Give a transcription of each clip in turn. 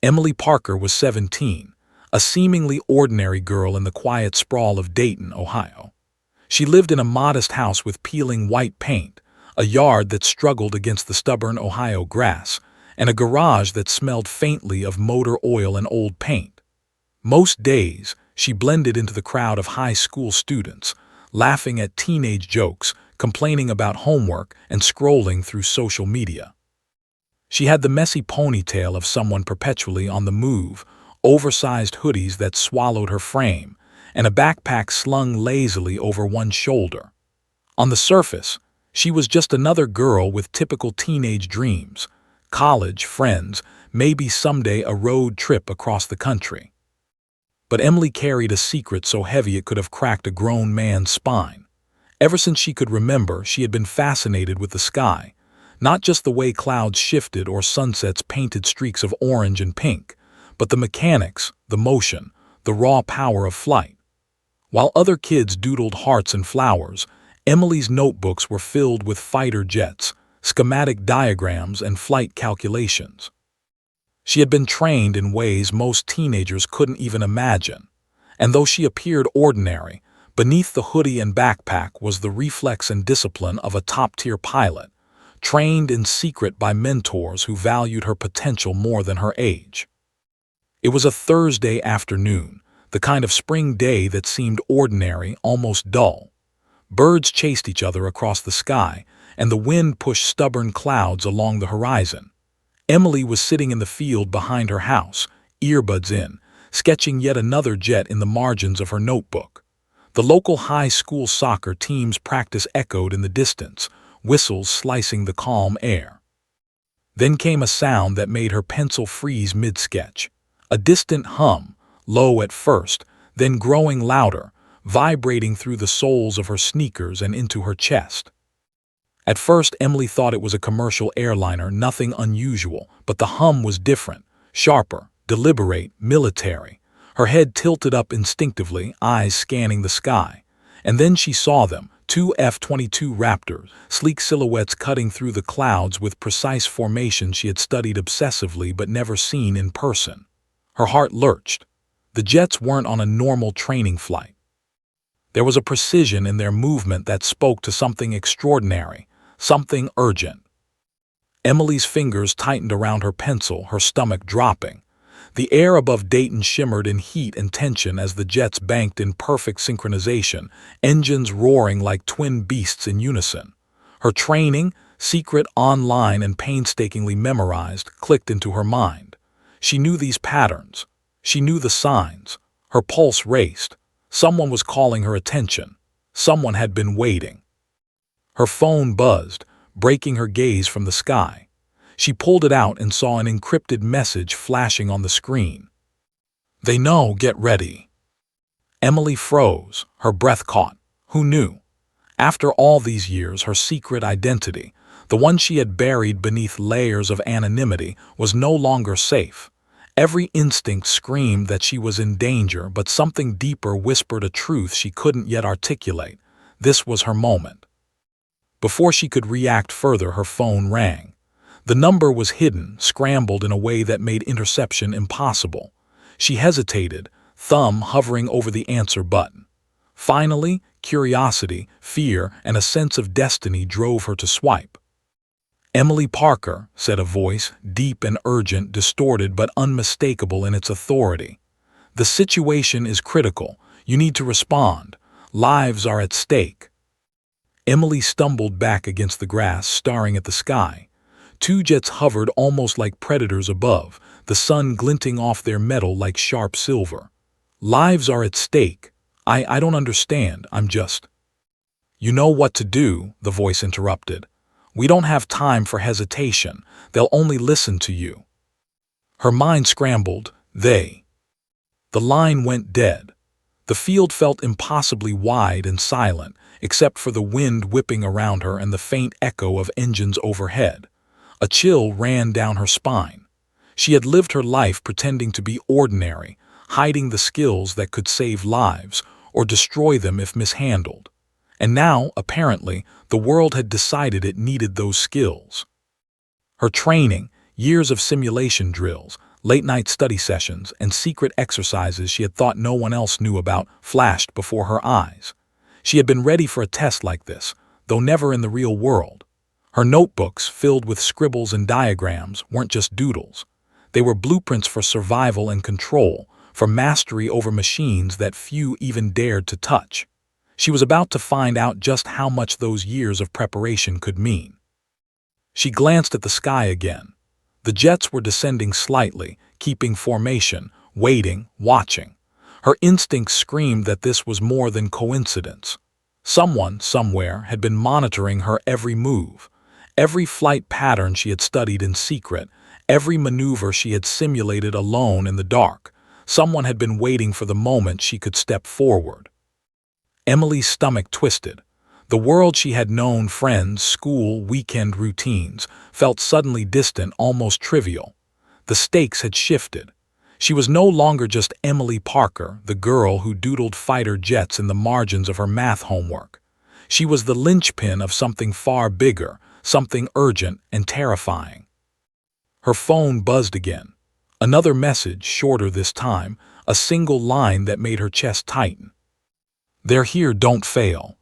Emily Parker was 17, a seemingly ordinary girl in the quiet sprawl of Dayton, Ohio. She lived in a modest house with peeling white paint, a yard that struggled against the stubborn Ohio grass, and a garage that smelled faintly of motor oil and old paint. Most days, she blended into the crowd of high school students, laughing at teenage jokes, complaining about homework, and scrolling through social media. She had the messy ponytail of someone perpetually on the move, oversized hoodies that swallowed her frame, and a backpack slung lazily over one shoulder. On the surface, she was just another girl with typical teenage dreams: college, friends, maybe someday a road trip across the country. But Emily carried a secret so heavy it could have cracked a grown man's spine. Ever since she could remember, she had been fascinated with the sky, not just the way clouds shifted or sunsets painted streaks of orange and pink, but the mechanics, the motion, the raw power of flight. While other kids doodled hearts and flowers, Emily's notebooks were filled with fighter jets, schematic diagrams, and flight calculations. She had been trained in ways most teenagers couldn't even imagine, and though she appeared ordinary, beneath the hoodie and backpack was the reflex and discipline of a top-tier pilot, trained in secret by mentors who valued her potential more than her age. It was a Thursday afternoon, the kind of spring day that seemed ordinary, almost dull. Birds chased each other across the sky, and the wind pushed stubborn clouds along the horizon. Emily was sitting in the field behind her house, earbuds in, sketching yet another jet in the margins of her notebook. The local high school soccer team's practice echoed in the distance, whistles slicing the calm air. Then came a sound that made her pencil freeze mid-sketch. A distant hum, low at first, then growing louder, vibrating through the soles of her sneakers and into her chest. At first, Emily thought it was a commercial airliner, nothing unusual, but the hum was different, sharper, deliberate, military. Her head tilted up instinctively, eyes scanning the sky. And then she saw them, two F-22 Raptors, sleek silhouettes cutting through the clouds with precise formation she had studied obsessively but never seen in person. Her heart lurched. The jets weren't on a normal training flight. There was a precision in their movement that spoke to something extraordinary, something urgent. Emily's fingers tightened around her pencil, her stomach dropping. The air above Dayton shimmered in heat and tension as the jets banked in perfect synchronization, engines roaring like twin beasts in unison. Her training, secret, online, and painstakingly memorized, clicked into her mind. She knew these patterns. She knew the signs. Her pulse raced. Someone was calling her attention. Someone had been waiting. Her phone buzzed, breaking her gaze from the sky. She pulled it out and saw an encrypted message flashing on the screen. "They know, get ready." Emily froze, her breath caught. Who knew? After all these years, her secret identity, the one she had buried beneath layers of anonymity, was no longer safe. Every instinct screamed that she was in danger, but something deeper whispered a truth she couldn't yet articulate. This was her moment. Before she could react further, her phone rang. The number was hidden, scrambled in a way that made interception impossible. She hesitated, thumb hovering over the answer button. Finally, curiosity, fear, and a sense of destiny drove her to swipe. "Emily Parker," said a voice, deep and urgent, distorted but unmistakable in its authority. "The situation is critical. You need to respond. Lives are at stake." Emily stumbled back against the grass, staring at the sky. Two jets hovered almost like predators above, the sun glinting off their metal like sharp silver. "Lives are at stake. I don't understand. I'm just—" "You know what to do," the voice interrupted. "We don't have time for hesitation. They'll only listen to you." Her mind scrambled. They. The line went dead. The field felt impossibly wide and silent, except for the wind whipping around her and the faint echo of engines overhead. A chill ran down her spine. She had lived her life pretending to be ordinary, hiding the skills that could save lives or destroy them if mishandled. And now, apparently, the world had decided it needed those skills. Her training, years of simulation drills, Late-night study sessions and secret exercises she had thought no one else knew about flashed before her eyes. She had been ready for a test like this, though never in the real world. Her notebooks, filled with scribbles and diagrams, weren't just doodles. They were blueprints for survival and control, for mastery over machines that few even dared to touch. She was about to find out just how much those years of preparation could mean. She glanced at the sky again. The jets were descending slightly, keeping formation, waiting, watching. Her instincts screamed that this was more than coincidence. Someone, somewhere, had been monitoring her every move. Every flight pattern she had studied in secret, every maneuver she had simulated alone in the dark. Someone had been waiting for the moment she could step forward. Emily's stomach twisted. The world she had known, friends, school, weekend routines, felt suddenly distant, almost trivial. The stakes had shifted. She was no longer just Emily Parker, the girl who doodled fighter jets in the margins of her math homework. She was the linchpin of something far bigger, something urgent and terrifying. Her phone buzzed again. Another message, shorter this time, a single line that made her chest tighten. "They're here, don't fail."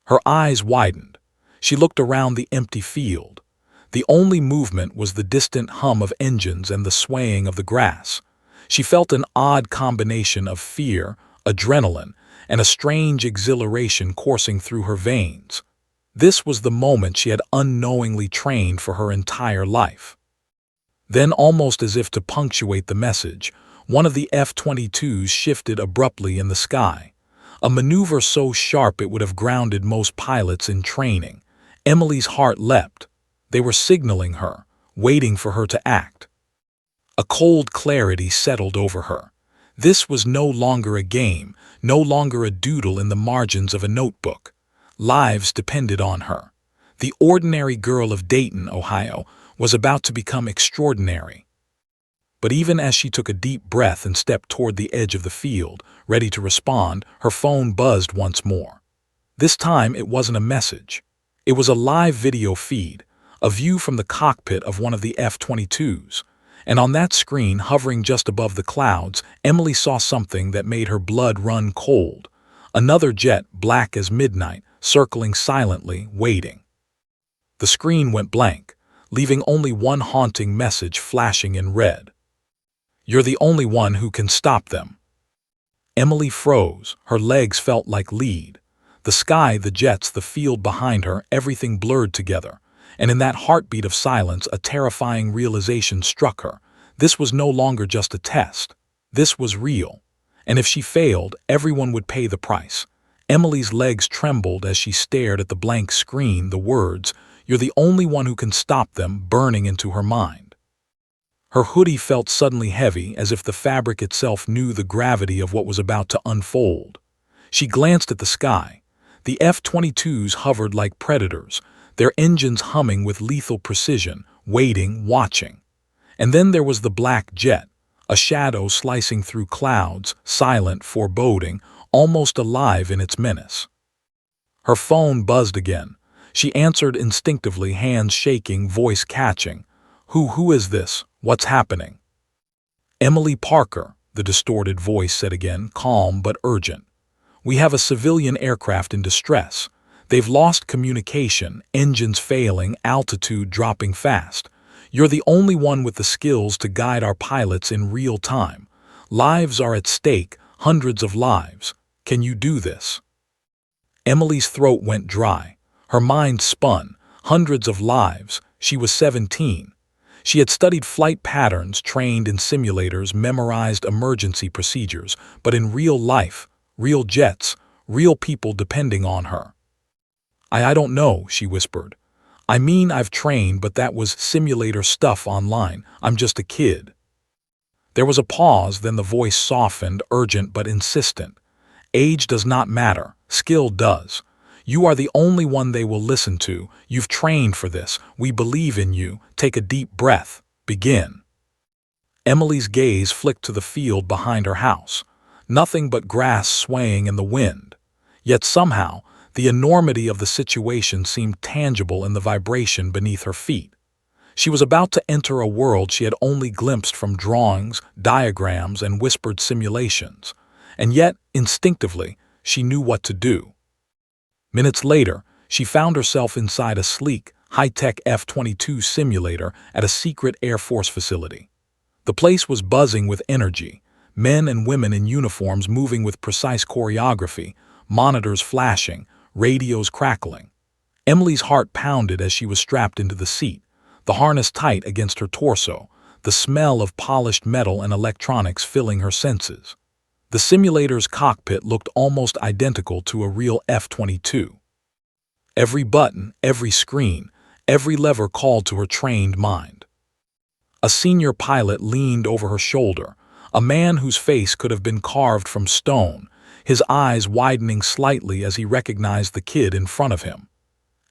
Her eyes widened. She looked around the empty field. The only movement was the distant hum of engines and the swaying of the grass. She felt an odd combination of fear, adrenaline, and a strange exhilaration coursing through her veins. This was the moment she had unknowingly trained for her entire life. Then, almost as if to punctuate the message, one of the F-22s shifted abruptly in the sky. A maneuver so sharp it would have grounded most pilots in training. Emily's heart leapt. They were signaling her, waiting for her to act. A cold clarity settled over her. This was no longer a game, no longer a doodle in the margins of a notebook. Lives depended on her. The ordinary girl of Dayton, Ohio, was about to become extraordinary. But even as she took a deep breath and stepped toward the edge of the field, ready to respond, her phone buzzed once more. This time it wasn't a message. It was a live video feed, a view from the cockpit of one of the F-22s. And on that screen, hovering just above the clouds, Emily saw something that made her blood run cold. Another jet, black as midnight, circling silently, waiting. The screen went blank, leaving only one haunting message flashing in red. "You're the only one who can stop them." Emily froze. Her legs felt like lead. The sky, the jets, the field behind her, everything blurred together. And in that heartbeat of silence, a terrifying realization struck her. This was no longer just a test. This was real. And if she failed, everyone would pay the price. Emily's legs trembled as she stared at the blank screen, the words, "You're the only one who can stop them," burning into her mind. Her hoodie felt suddenly heavy, as if the fabric itself knew the gravity of what was about to unfold. She glanced at the sky. The F-22s hovered like predators, their engines humming with lethal precision, waiting, watching. And then there was the black jet, a shadow slicing through clouds, silent, foreboding, almost alive in its menace. Her phone buzzed again. She answered instinctively, hands shaking, voice catching. Who is this? What's happening?" "Emily Parker," the distorted voice said again, calm but urgent. "We have a civilian aircraft in distress. They've lost communication, engines failing, altitude dropping fast. You're the only one with the skills to guide our pilots in real time. Lives are at stake, hundreds of lives. Can you do this?" Emily's throat went dry. Her mind spun. Hundreds of lives. She was 17. She had studied flight patterns, trained in simulators, memorized emergency procedures, but in real life, real jets, real people depending on her. I don't know," she whispered. "I mean, I've trained, but that was simulator stuff online. I'm just a kid." There was a pause, then the voice softened, urgent but insistent. "Age does not matter. Skill does. You are the only one they will listen to. You've trained for this. We believe in you. Take a deep breath. Begin." Emily's gaze flicked to the field behind her house. Nothing but grass swaying in the wind. Yet somehow, the enormity of the situation seemed tangible in the vibration beneath her feet. She was about to enter a world she had only glimpsed from drawings, diagrams, and whispered simulations, and yet, instinctively, she knew what to do. Minutes later, she found herself inside a sleek, high-tech F-22 simulator at a secret Air Force facility. The place was buzzing with energy, men and women in uniforms moving with precise choreography, monitors flashing, radios crackling. Emily's heart pounded as she was strapped into the seat, the harness tight against her torso, the smell of polished metal and electronics filling her senses. The simulator's cockpit looked almost identical to a real F-22. Every button, every screen, every lever called to her trained mind. A senior pilot leaned over her shoulder, a man whose face could have been carved from stone, his eyes widening slightly as he recognized the kid in front of him.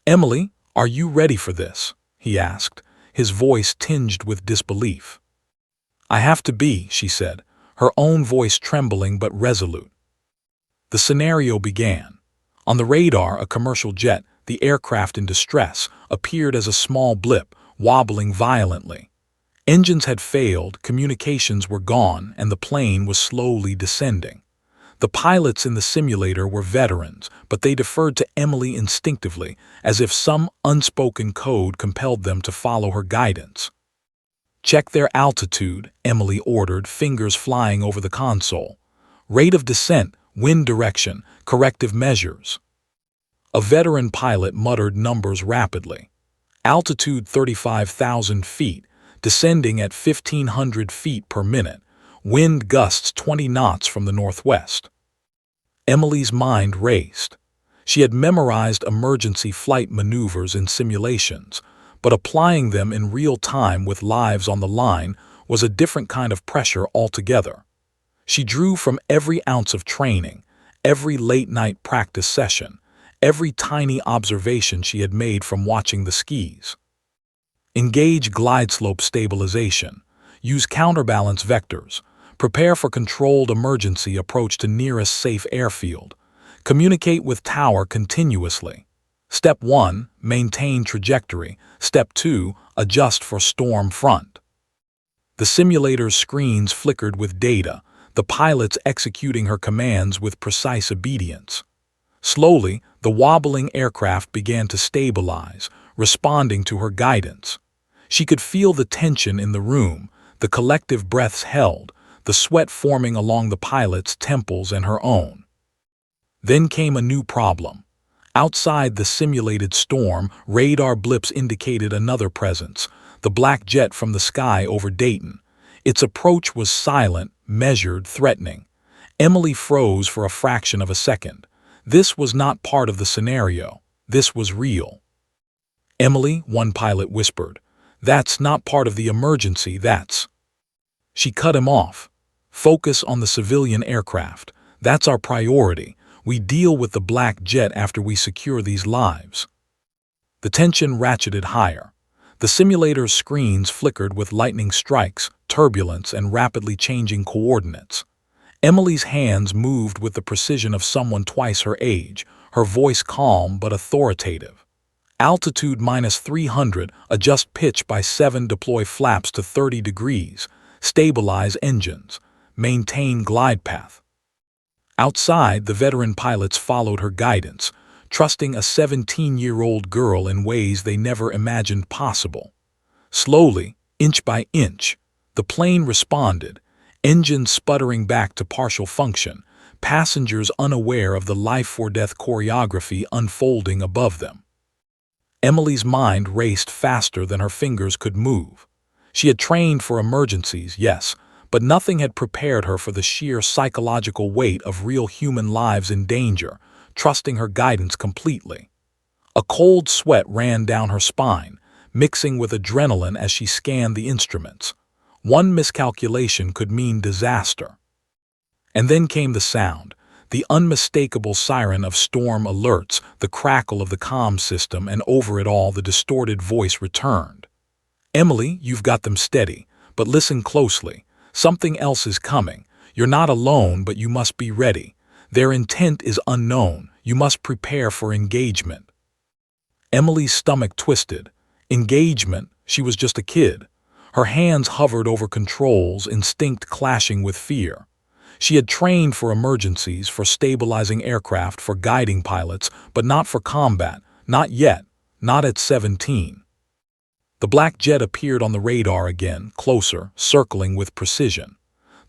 "Emily, are you ready for this?" he asked, his voice tinged with disbelief. "I have to be," she said, her own voice trembling but resolute. The scenario began. On the radar, a commercial jet, the aircraft in distress, appeared as a small blip, wobbling violently. Engines had failed, communications were gone, and the plane was slowly descending. The pilots in the simulator were veterans, but they deferred to Emily instinctively, as if some unspoken code compelled them to follow her guidance. "Check their altitude," Emily ordered, fingers flying over the console. "Rate of descent, wind direction, corrective measures." A veteran pilot muttered numbers rapidly. Altitude 35,000 feet, descending at 1,500 feet per minute, wind gusts 20 knots from the northwest. Emily's mind raced. She had memorized emergency flight maneuvers in simulations, but applying them in real time with lives on the line was a different kind of pressure altogether. She drew from every ounce of training, every late-night practice session, every tiny observation she had made from watching the skis. Engage glide slope stabilization. Use counterbalance vectors. Prepare for controlled emergency approach to nearest safe airfield. Communicate with tower continuously. Step 1. Maintain trajectory. Step 2. Adjust for storm front. The simulator's screens flickered with data, the pilots executing her commands with precise obedience. Slowly, the wobbling aircraft began to stabilize, responding to her guidance. She could feel the tension in the room, the collective breaths held, the sweat forming along the pilot's temples and her own. Then came a new problem. Outside the simulated storm, radar blips indicated another presence, the black jet from the sky over Dayton. Its approach was silent, measured, threatening. Emily froze for a fraction of a second. This was not part of the scenario. This was real. "Emily," one pilot whispered, "that's not part of the emergency, that's—" She cut him off. "Focus on the civilian aircraft. That's our priority. We deal with the black jet after we secure these lives." The tension ratcheted higher. The simulator's screens flickered with lightning strikes, turbulence, and rapidly changing coordinates. Emily's hands moved with the precision of someone twice her age, her voice calm but authoritative. "Altitude -300, adjust pitch by 7, deploy flaps to 30 degrees, stabilize engines, maintain glide path." Outside, the veteran pilots followed her guidance, trusting a 17-year-old girl in ways they never imagined possible. Slowly, inch by inch, the plane responded, engines sputtering back to partial function, passengers unaware of the life-or-death choreography unfolding above them. Emily's mind raced faster than her fingers could move. She had trained for emergencies, yes, but nothing had prepared her for the sheer psychological weight of real human lives in danger, trusting her guidance completely. A cold sweat ran down her spine, mixing with adrenaline as she scanned the instruments. One miscalculation could mean disaster. And then came the sound, the unmistakable siren of storm alerts, the crackle of the comm system, and over it all the distorted voice returned. "Emily, you've got them steady, but listen closely. Something else is coming. You're not alone, but you must be ready. Their intent is unknown. You must prepare for engagement." Emily's stomach twisted. Engagement? She was just a kid. Her hands hovered over controls, instinct clashing with fear. She had trained for emergencies, for stabilizing aircraft, for guiding pilots, but not for combat. Not yet. Not at 17. The black jet appeared on the radar again, closer, circling with precision.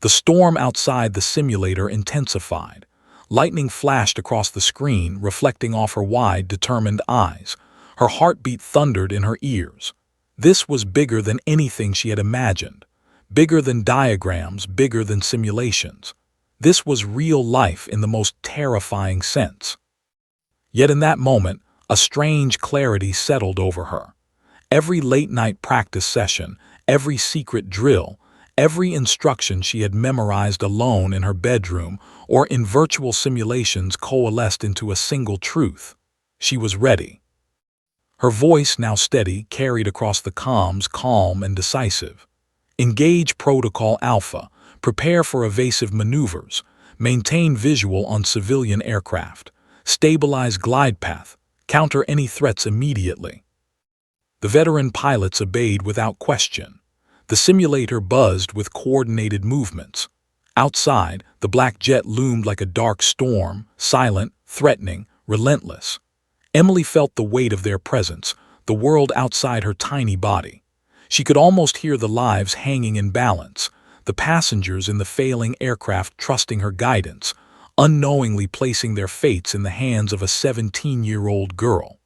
The storm outside the simulator intensified. Lightning flashed across the screen, reflecting off her wide, determined eyes. Her heartbeat thundered in her ears. This was bigger than anything she had imagined. Bigger than diagrams, bigger than simulations. This was real life in the most terrifying sense. Yet in that moment, a strange clarity settled over her. Every late-night practice session, every secret drill, every instruction she had memorized alone in her bedroom or in virtual simulations coalesced into a single truth. She was ready. Her voice, now steady, carried across the comms, calm and decisive. Engage Protocol Alpha. Prepare for evasive maneuvers. Maintain visual on civilian aircraft. Stabilize glide path. Counter any threats immediately. The veteran pilots obeyed without question. The simulator buzzed with coordinated movements. Outside, the black jet loomed like a dark storm, silent, threatening, relentless. Emily felt the weight of their presence, the world outside her tiny body. She could almost hear the lives hanging in balance, the passengers in the failing aircraft trusting her guidance, unknowingly placing their fates in the hands of a 17-year-old girl.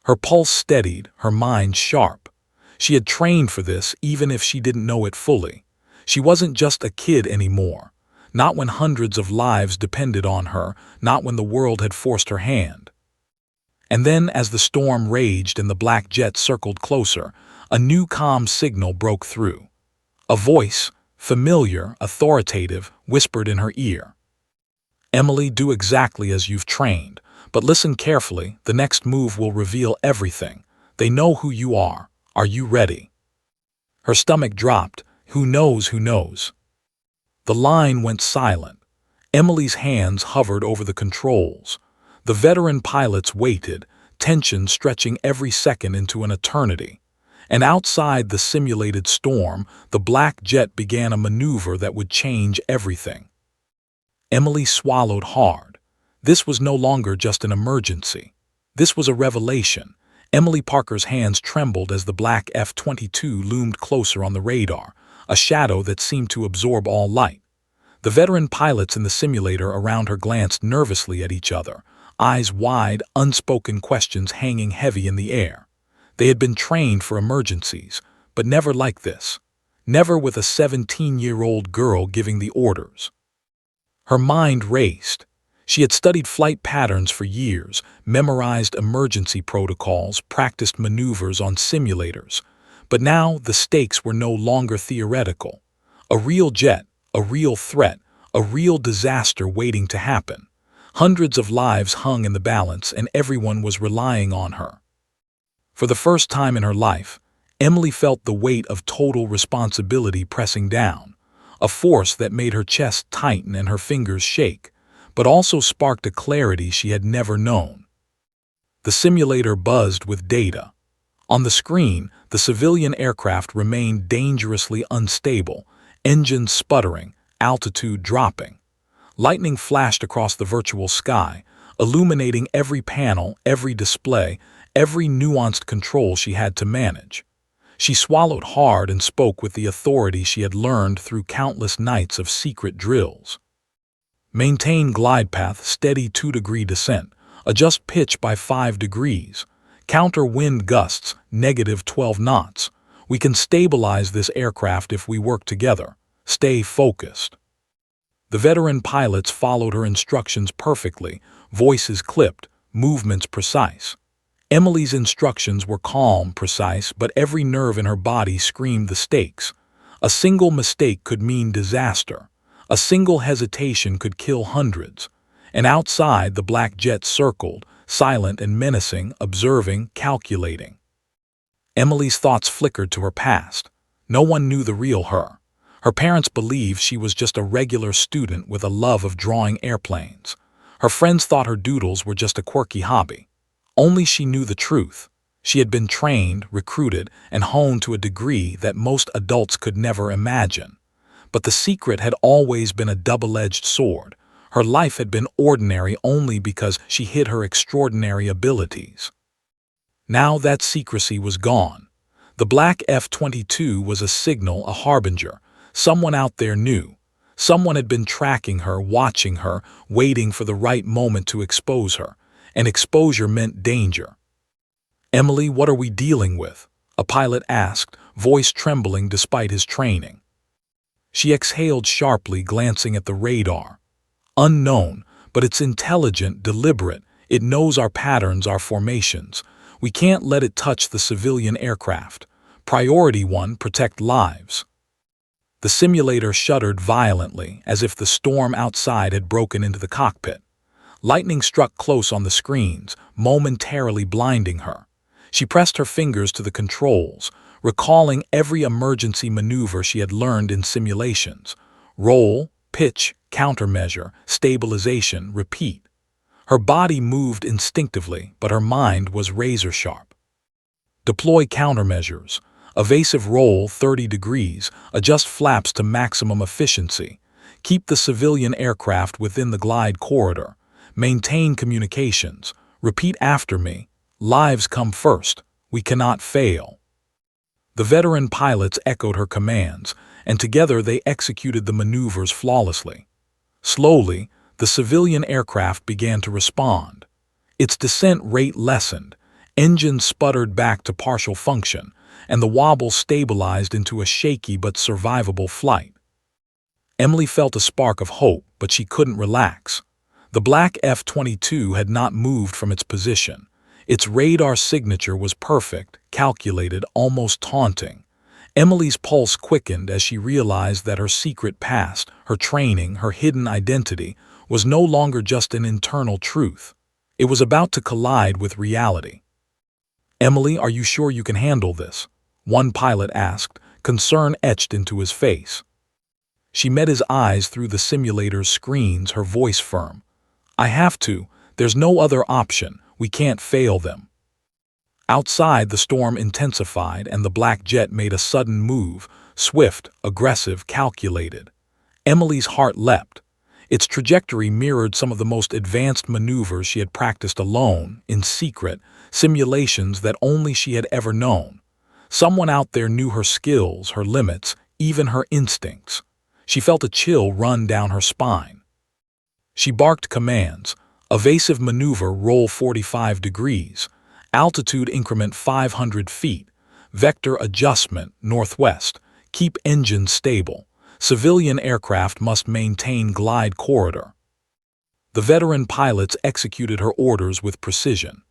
Her pulse steadied, her mind sharp. She had trained for this even if she didn't know it fully. She wasn't just a kid anymore. Not when hundreds of lives depended on her, not when the world had forced her hand. And then, as the storm raged and the black jet circled closer, a new comm signal broke through. A voice, familiar, authoritative, whispered in her ear. "Emily, do exactly as you've trained. But listen carefully, the next move will reveal everything. They know who you are. Are you ready?" Her stomach dropped. Who knows, who knows? The line went silent. Emily's hands hovered over the controls. The veteran pilots waited, tension stretching every second into an eternity. And outside the simulated storm, the black jet began a maneuver that would change everything. Emily swallowed hard. This was no longer just an emergency. This was a revelation. Emily Parker's hands trembled as the black F-22 loomed closer on the radar, a shadow that seemed to absorb all light. The veteran pilots in the simulator around her glanced nervously at each other, eyes wide, unspoken questions hanging heavy in the air. They had been trained for emergencies, but never like this. Never with a 17-year-old girl giving the orders. Her mind raced. She had studied flight patterns for years, memorized emergency protocols, practiced maneuvers on simulators. But now the stakes were no longer theoretical. A real jet, a real threat, a real disaster waiting to happen. Hundreds of lives hung in the balance, and everyone was relying on her. For the first time in her life, Emily felt the weight of total responsibility pressing down, a force that made her chest tighten and her fingers shake, but also sparked a clarity she had never known. The simulator buzzed with data. On the screen, the civilian aircraft remained dangerously unstable, engines sputtering, altitude dropping. Lightning flashed across the virtual sky, illuminating every panel, every display, every nuanced control she had to manage. She swallowed hard and spoke with the authority she had learned through countless nights of secret drills. Maintain glide path, steady 2-degree descent. Adjust pitch by 5 degrees. Counter wind gusts, -12 knots. We can stabilize this aircraft if we work together. Stay focused. The veteran pilots followed her instructions perfectly, voices clipped, movements precise. Emily's instructions were calm, precise, but every nerve in her body screamed the stakes. A single mistake could mean disaster. A single hesitation could kill hundreds. And outside, the black jet circled, silent and menacing, observing, calculating. Emily's thoughts flickered to her past. No one knew the real her. Her parents believed she was just a regular student with a love of drawing airplanes. Her friends thought her doodles were just a quirky hobby. Only she knew the truth. She had been trained, recruited, and honed to a degree that most adults could never imagine. But the secret had always been a double-edged sword. Her life had been ordinary only because she hid her extraordinary abilities. Now that secrecy was gone. The black F-22 was a signal, a harbinger. Someone out there knew. Someone had been tracking her, watching her, waiting for the right moment to expose her. And exposure meant danger. "Emily, what are we dealing with?" a pilot asked, voice trembling despite his training. She exhaled sharply, glancing at the radar. "Unknown, but it's intelligent, deliberate. It knows our patterns, our formations. We can't let it touch the civilian aircraft. Priority 1, protect lives." The simulator shuddered violently, as if the storm outside had broken into the cockpit. Lightning struck close on the screens, momentarily blinding her. She pressed her fingers to the controls, recalling every emergency maneuver she had learned in simulations. Roll, pitch, countermeasure, stabilization, repeat. Her body moved instinctively, but her mind was razor-sharp. Deploy countermeasures. Evasive roll 30 degrees, adjust flaps to maximum efficiency. Keep the civilian aircraft within the glide corridor. Maintain communications. Repeat after me. Lives come first. We cannot fail. The veteran pilots echoed her commands, and together they executed the maneuvers flawlessly. Slowly, the civilian aircraft began to respond. Its descent rate lessened, engines sputtered back to partial function, and the wobble stabilized into a shaky but survivable flight. Emily felt a spark of hope, but she couldn't relax. The black F-22 had not moved from its position. Its radar signature was perfect, calculated, almost taunting. Emily's pulse quickened as she realized that her secret past, her training, her hidden identity, was no longer just an internal truth. It was about to collide with reality. "Emily, are you sure you can handle this?" one pilot asked, concern etched into his face. She met his eyes through the simulator's screens, her voice firm. "I have to. There's no other option. We can't fail them." Outside, the storm intensified, and the black jet made a sudden move, swift, aggressive, calculated. Emily's heart leapt. Its trajectory mirrored some of the most advanced maneuvers she had practiced alone, in secret, simulations that only she had ever known. Someone out there knew her skills, her limits, even her instincts. She felt a chill run down her spine. She barked commands. Evasive maneuver, roll 45 degrees. Altitude increment 500 feet. Vector adjustment, northwest. Keep engines stable. Civilian aircraft must maintain glide corridor. The veteran pilots executed her orders with precision.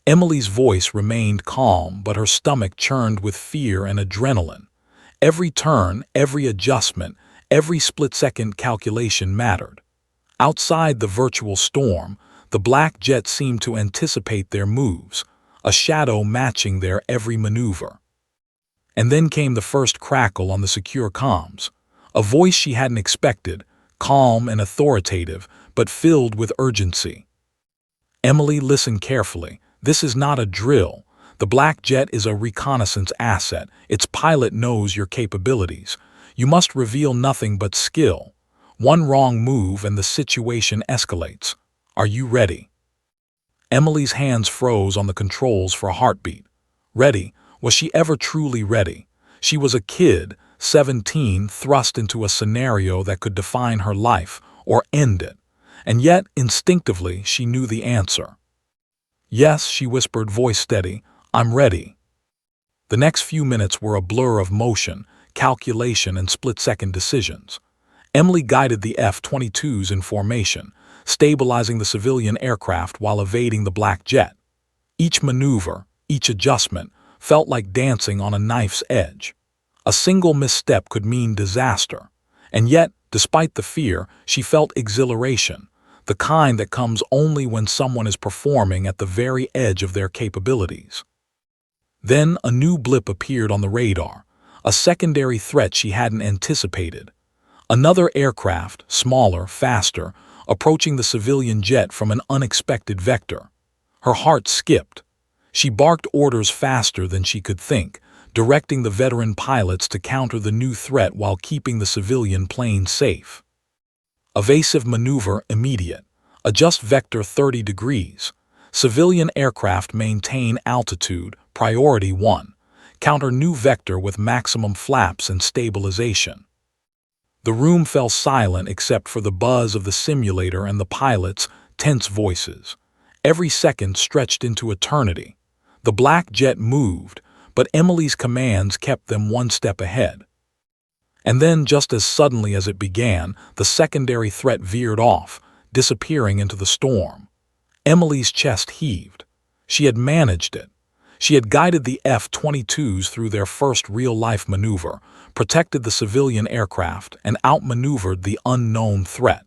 Emily's voice remained calm, but her stomach churned with fear and adrenaline. Every turn, every adjustment, every split-second calculation mattered. Outside the virtual storm, the black jet seemed to anticipate their moves, a shadow matching their every maneuver. And then came the first crackle on the secure comms. A voice she hadn't expected, calm and authoritative, but filled with urgency. "Emily, listen carefully. This is not a drill. The black jet is a reconnaissance asset. Its pilot knows your capabilities. You must reveal nothing but skill. One wrong move and the situation escalates. Are you ready?" Emily's hands froze on the controls for a heartbeat. Ready? Was she ever truly ready? She was a kid, 17, thrust into a scenario that could define her life or end it. And yet, instinctively, she knew the answer. "Yes," she whispered, voice steady, "I'm ready." The next few minutes were a blur of motion, calculation, and split-second decisions. Emily guided the F-22s in formation, stabilizing the civilian aircraft while evading the black jet. Each maneuver, each adjustment, felt like dancing on a knife's edge. A single misstep could mean disaster. And yet, despite the fear, she felt exhilaration, the kind that comes only when someone is performing at the very edge of their capabilities. Then a new blip appeared on the radar, a secondary threat she hadn't anticipated. Another aircraft, smaller, faster, approaching the civilian jet from an unexpected vector. Her heart skipped. She barked orders faster than she could think, directing the veteran pilots to counter the new threat while keeping the civilian plane safe. Evasive maneuver immediate. Adjust vector 30 degrees. Civilian aircraft maintain altitude, priority 1. Counter new vector with maximum flaps and stabilization. The room fell silent except for the buzz of the simulator and the pilots' tense voices. Every second stretched into eternity. The black jet moved, but Emily's commands kept them one step ahead. And then, just as suddenly as it began, the secondary threat veered off, disappearing into the storm. Emily's chest heaved. She had managed it. She had guided the F-22s through their first real-life maneuver, protected the civilian aircraft, and outmaneuvered the unknown threat.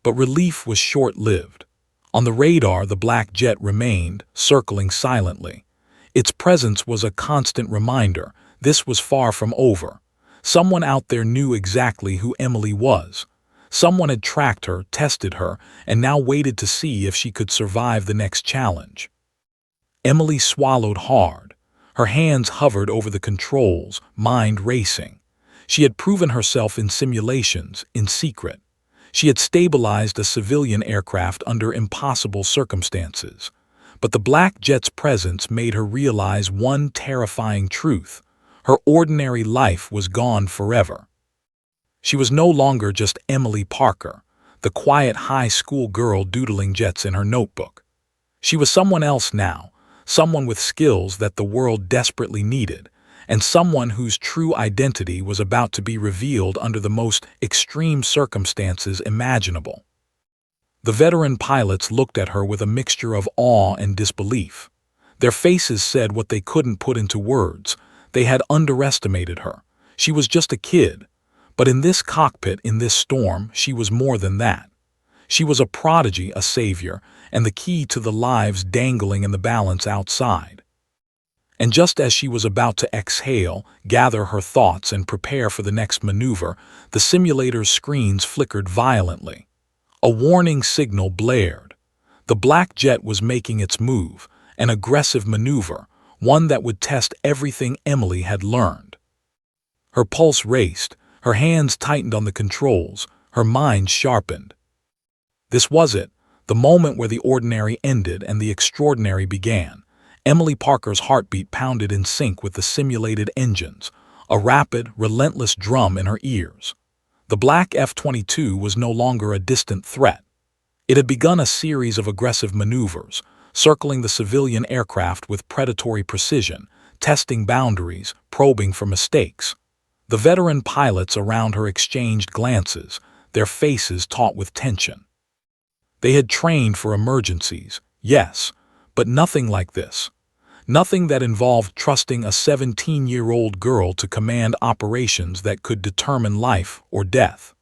But relief was short-lived. On the radar, the black jet remained, circling silently. Its presence was a constant reminder. This was far from over. Someone out there knew exactly who Emily was. Someone had tracked her, tested her, and now waited to see if she could survive the next challenge. Emily swallowed hard. Her hands hovered over the controls, mind racing. She had proven herself in simulations, in secret. She had stabilized a civilian aircraft under impossible circumstances. But the black jet's presence made her realize one terrifying truth. Her ordinary life was gone forever. She was no longer just Emily Parker, the quiet high school girl doodling jets in her notebook. She was someone else now, someone with skills that the world desperately needed, and someone whose true identity was about to be revealed under the most extreme circumstances imaginable. The veteran pilots looked at her with a mixture of awe and disbelief. Their faces said what they couldn't put into words. They had underestimated her. She was just a kid. But in this cockpit, in this storm, she was more than that. She was a prodigy, a savior, and the key to the lives dangling in the balance outside. And just as she was about to exhale, gather her thoughts, and prepare for the next maneuver, the simulator's screens flickered violently. A warning signal blared. The black jet was making its move, an aggressive maneuver, one that would test everything Emily had learned. Her pulse raced, her hands tightened on the controls, her mind sharpened. This was it, the moment where the ordinary ended and the extraordinary began. Emily Parker's heartbeat pounded in sync with the simulated engines, a rapid, relentless drum in her ears. The black F-22 was no longer a distant threat. It had begun a series of aggressive maneuvers, circling the civilian aircraft with predatory precision, testing boundaries, probing for mistakes. The veteran pilots around her exchanged glances, their faces taut with tension. They had trained for emergencies, yes, but nothing like this. Nothing that involved trusting a 17-year-old girl to command operations that could determine life or death.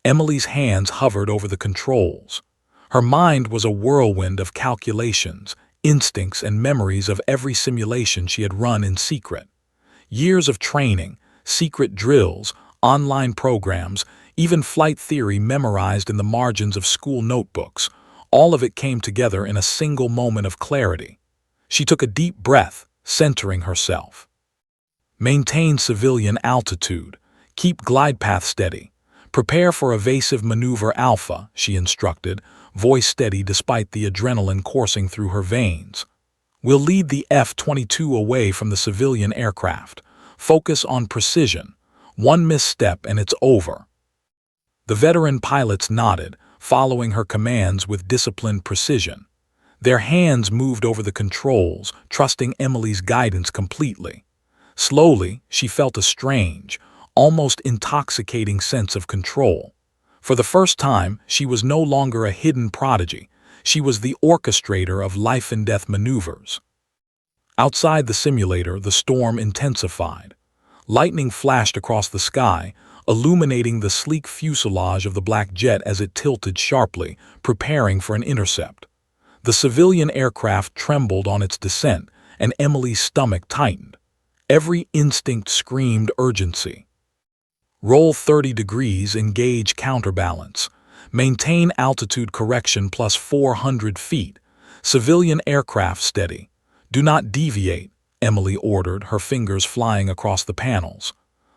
Emily's hands hovered over the controls. Her mind was a whirlwind of calculations, instincts, and memories of every simulation she had run in secret. Years of training, secret drills, online programs, even flight theory memorized in the margins of school notebooks, all of it came together in a single moment of clarity. She took a deep breath, centering herself. Maintain civilian altitude. Keep glide path steady. Prepare for evasive maneuver alpha, she instructed, voice steady despite the adrenaline coursing through her veins. We'll lead the F-22 away from the civilian aircraft. Focus on precision. One misstep and it's over. The veteran pilots nodded, following her commands with disciplined precision. Their hands moved over the controls, trusting Emily's guidance completely. Slowly, she felt a strange, almost intoxicating sense of control. For the first time, she was no longer a hidden prodigy. She was the orchestrator of life-and-death maneuvers. Outside the simulator, the storm intensified. Lightning flashed across the sky, illuminating the sleek fuselage of the black jet as it tilted sharply, preparing for an intercept. The civilian aircraft trembled on its descent, and Emily's stomach tightened. Every instinct screamed urgency. Roll 30 degrees, engage counterbalance. Maintain altitude correction plus 400 feet. Civilian aircraft steady. "Do not deviate," Emily ordered, her fingers flying across the panels.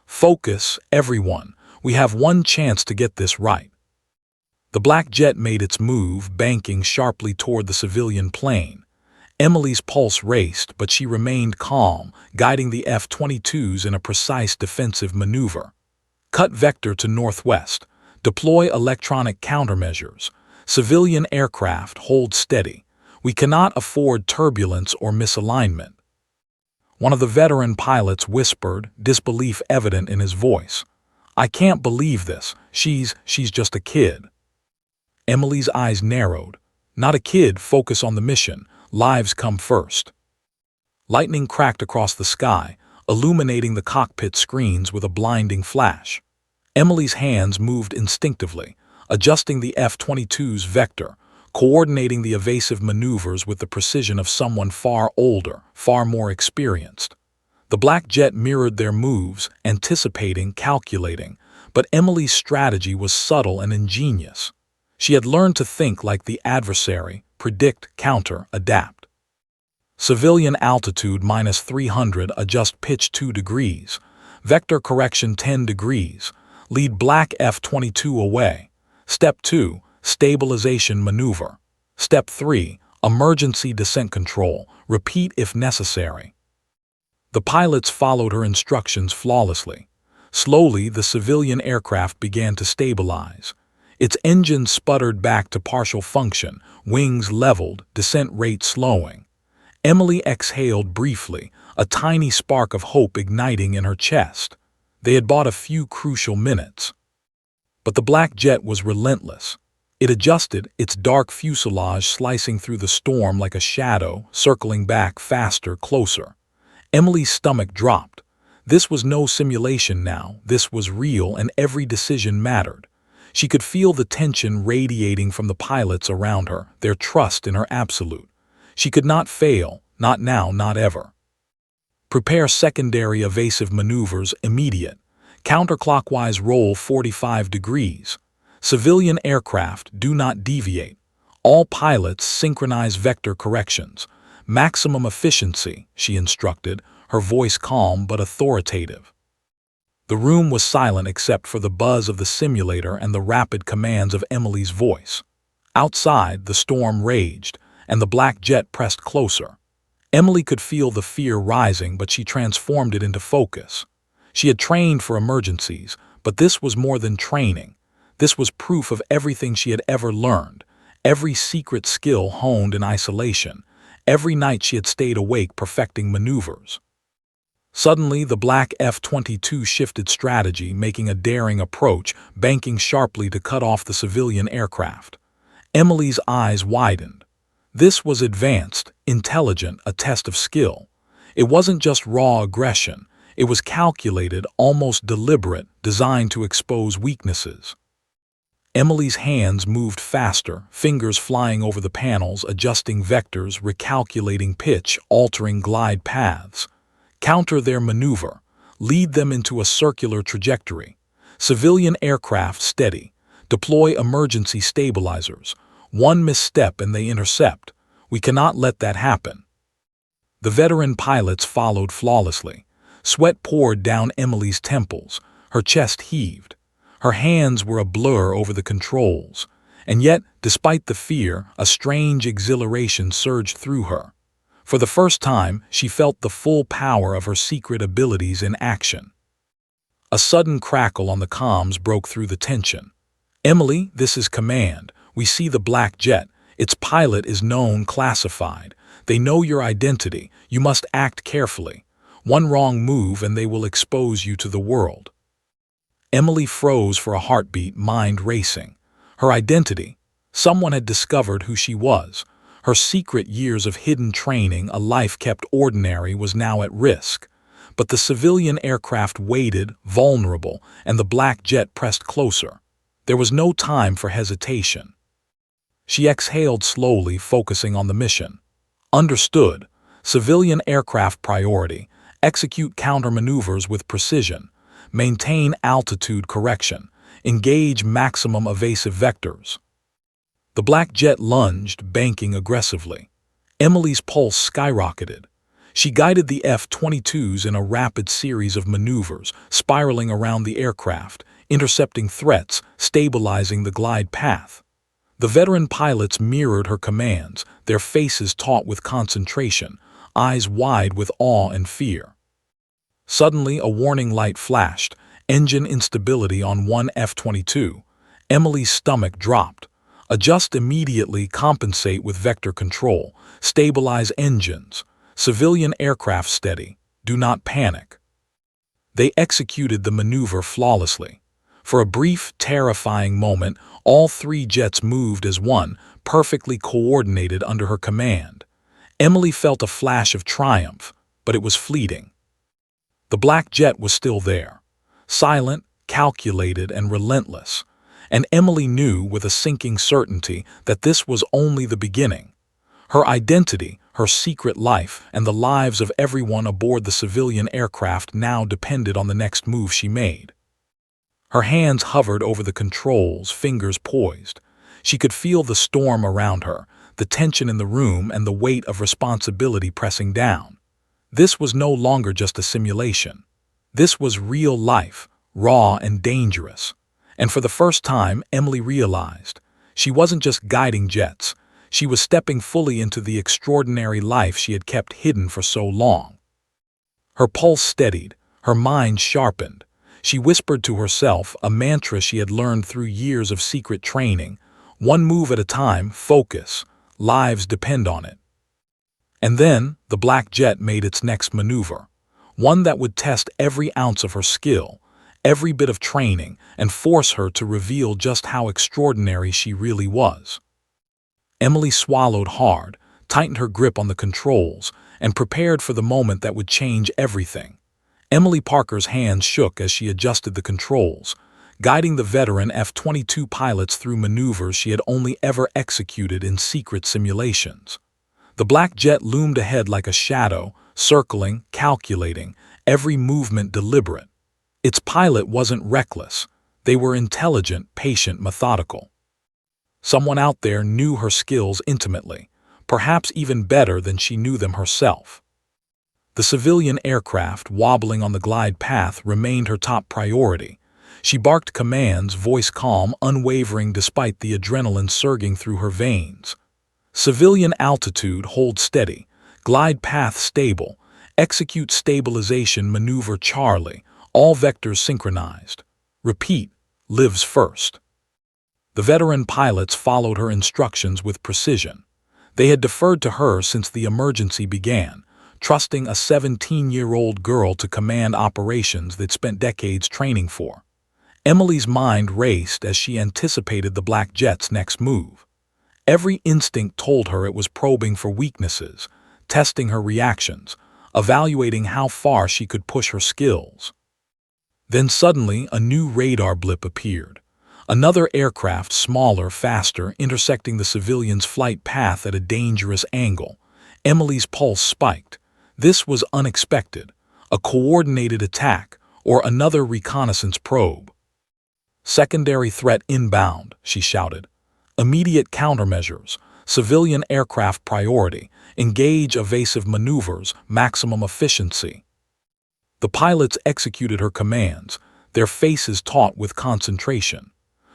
"Focus, everyone. We have one chance to get this right." The black jet made its move, banking sharply toward the civilian plane. Emily's pulse raced, but she remained calm, guiding the F-22s in a precise defensive maneuver. "Cut vector to northwest. Deploy electronic countermeasures. Civilian aircraft, hold steady. We cannot afford turbulence or misalignment." One of the veteran pilots whispered, disbelief evident in his voice. "I can't believe this. She's just a kid." Emily's eyes narrowed. "Not a kid, focus on the mission. Lives come first." Lightning cracked across the sky, illuminating the cockpit screens with a blinding flash. Emily's hands moved instinctively, adjusting the F-22's vector, coordinating the evasive maneuvers with the precision of someone far older, far more experienced. The black jet mirrored their moves, anticipating, calculating, but Emily's strategy was subtle and ingenious. She had learned to think like the adversary, predict, counter, adapt. Civilian altitude -300, adjust pitch 2 degrees. Vector correction 10 degrees. Lead black F-22 away. Step 2, stabilization maneuver. Step 3, emergency descent control. Repeat if necessary. The pilots followed her instructions flawlessly. Slowly, the civilian aircraft began to stabilize. Its engines sputtered back to partial function, wings leveled, descent rate slowing. Emily exhaled briefly, a tiny spark of hope igniting in her chest. They had bought a few crucial minutes. But the black jet was relentless. It adjusted, its dark fuselage slicing through the storm like a shadow, circling back faster, closer. Emily's stomach dropped. This was no simulation now, this was real, and every decision mattered. She could feel the tension radiating from the pilots around her, their trust in her absolute. She could not fail, not now, not ever. Prepare secondary evasive maneuvers immediate. Counterclockwise roll 45 degrees. Civilian aircraft, do not deviate. All pilots synchronize vector corrections. Maximum efficiency, she instructed, her voice calm but authoritative. The room was silent except for the buzz of the simulator and the rapid commands of Emily's voice. Outside, the storm raged, and the black jet pressed closer. Emily could feel the fear rising, but she transformed it into focus. She had trained for emergencies, but this was more than training. This was proof of everything she had ever learned, every secret skill honed in isolation, every night she had stayed awake perfecting maneuvers. Suddenly, the black F-22 shifted strategy, making a daring approach, banking sharply to cut off the civilian aircraft. Emily's eyes widened. This was advanced, intelligent, a test of skill. It wasn't just raw aggression. It was calculated, almost deliberate, designed to expose weaknesses. Emily's hands moved faster, fingers flying over the panels, adjusting vectors, recalculating pitch, altering glide paths. Counter their maneuver. Lead them into a circular trajectory. Civilian aircraft steady. Deploy emergency stabilizers. One misstep and they intercept. We cannot let that happen. The veteran pilots followed flawlessly. Sweat poured down Emily's temples. Her chest heaved. Her hands were a blur over the controls. And yet, despite the fear, a strange exhilaration surged through her. For the first time, she felt the full power of her secret abilities in action. A sudden crackle on the comms broke through the tension. "Emily, this is command. We see the black jet. Its pilot is known, classified. They know your identity. You must act carefully. One wrong move and they will expose you to the world." Emily froze for a heartbeat, mind racing. Her identity. Someone had discovered who she was. Her secret years of hidden training, a life kept ordinary, was now at risk. But the civilian aircraft waited, vulnerable, and the black jet pressed closer. There was no time for hesitation. She exhaled slowly, focusing on the mission. Understood. Civilian aircraft priority. Execute countermaneuvers with precision. Maintain altitude correction. Engage maximum evasive vectors. The black jet lunged, banking aggressively. Emily's pulse skyrocketed. She guided the F-22s in a rapid series of maneuvers, spiraling around the aircraft, intercepting threats, stabilizing the glide path. The veteran pilots mirrored her commands, their faces taut with concentration, eyes wide with awe and fear. Suddenly, a warning light flashed, engine instability on one F-22. Emily's stomach dropped. Adjust immediately, compensate with vector control, stabilize engines. Civilian aircraft steady. Do not panic. They executed the maneuver flawlessly. For a brief, terrifying moment, all three jets moved as one, perfectly coordinated under her command. Emily felt a flash of triumph, but it was fleeting. The black jet was still there, silent, calculated, and relentless. And Emily knew with a sinking certainty that this was only the beginning. Her identity, her secret life, and the lives of everyone aboard the civilian aircraft now depended on the next move she made. Her hands hovered over the controls, fingers poised. She could feel the storm around her, the tension in the room, and the weight of responsibility pressing down. This was no longer just a simulation. This was real life, raw and dangerous. And for the first time, Emily realized she wasn't just guiding jets. She was stepping fully into the extraordinary life she had kept hidden for so long. Her pulse steadied, her mind sharpened. She whispered to herself a mantra she had learned through years of secret training. One move at a time, focus. Lives depend on it. And then, the black jet made its next maneuver. One that would test every ounce of her skill, every bit of training, and force her to reveal just how extraordinary she really was. Emily swallowed hard, tightened her grip on the controls, and prepared for the moment that would change everything. Emily Parker's hands shook as she adjusted the controls, guiding the veteran F-22 pilots through maneuvers she had only ever executed in secret simulations. The black jet loomed ahead like a shadow, circling, calculating, every movement deliberate. Its pilot wasn't reckless. They were intelligent, patient, methodical. Someone out there knew her skills intimately, perhaps even better than she knew them herself. The civilian aircraft, wobbling on the glide path, remained her top priority. She barked commands, voice calm, unwavering despite the adrenaline surging through her veins. Civilian altitude, hold steady. Glide path stable. Execute stabilization maneuver Charlie. All vectors synchronized. Repeat, lives first. The veteran pilots followed her instructions with precision. They had deferred to her since the emergency began, trusting a 17-year-old girl to command operations they'd spent decades training for. Emily's mind raced as she anticipated the black jet's next move. Every instinct told her it was probing for weaknesses, testing her reactions, evaluating how far she could push her skills. Then suddenly, a new radar blip appeared. Another aircraft, smaller, faster, intersecting the civilian's flight path at a dangerous angle. Emily's pulse spiked. This was unexpected. A coordinated attack, or another reconnaissance probe. Secondary threat inbound, she shouted. Immediate countermeasures. Civilian aircraft priority. Engage evasive maneuvers, maximum efficiency. The pilots executed her commands, their faces taut with concentration.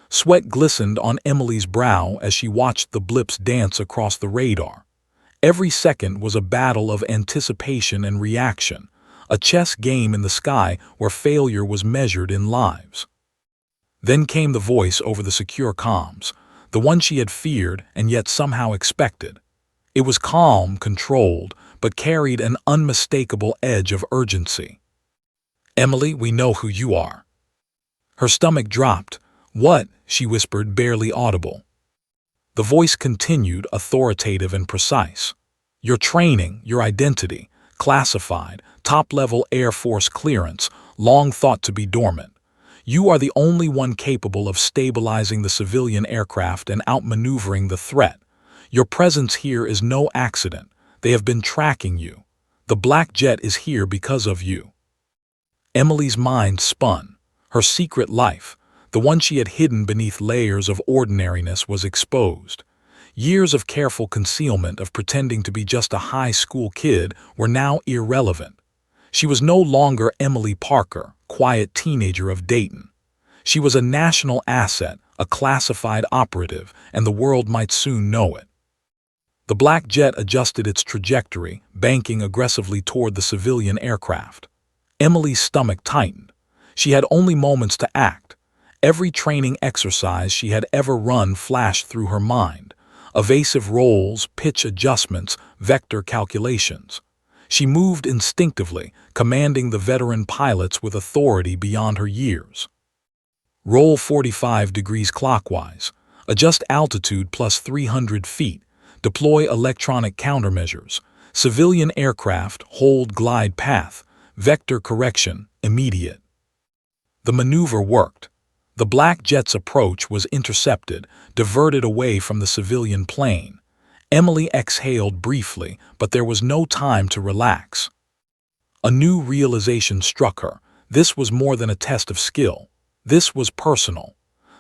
Sweat glistened on Emily's brow as she watched the blips dance across the radar. Every second was a battle of anticipation and reaction, a chess game in the sky where failure was measured in lives. Then came the voice over the secure comms, the one she had feared and yet somehow expected. It was calm, controlled, but carried an unmistakable edge of urgency. "Emily, we know who you are." Her stomach dropped. "What?" she whispered, barely audible. The voice continued, authoritative and precise. "Your training, your identity, classified, top-level Air Force clearance, long thought to be dormant. You are the only one capable of stabilizing the civilian aircraft and outmaneuvering the threat. Your presence here is no accident. They have been tracking you. The black jet is here because of you." Emily's mind spun. Her secret life, the one she had hidden beneath layers of ordinariness, was exposed. Years of careful concealment, of pretending to be just a high school kid, were now irrelevant. She was no longer Emily Parker, quiet teenager of Dayton. She was a national asset, a classified operative, and the world might soon know it. The black jet adjusted its trajectory, banking aggressively toward the civilian aircraft. Emily's stomach tightened. She had only moments to act. Every training exercise she had ever run flashed through her mind. Evasive rolls, pitch adjustments, vector calculations. She moved instinctively, commanding the veteran pilots with authority beyond her years. Roll 45 degrees clockwise. Adjust altitude plus 300 feet. Deploy electronic countermeasures. Civilian aircraft, hold glide path. Vector correction, immediate. The maneuver worked. The black jet's approach was intercepted, diverted away from the civilian plane. Emily exhaled briefly, but there was no time to relax. A new realization struck her. This was more than a test of skill. This was personal.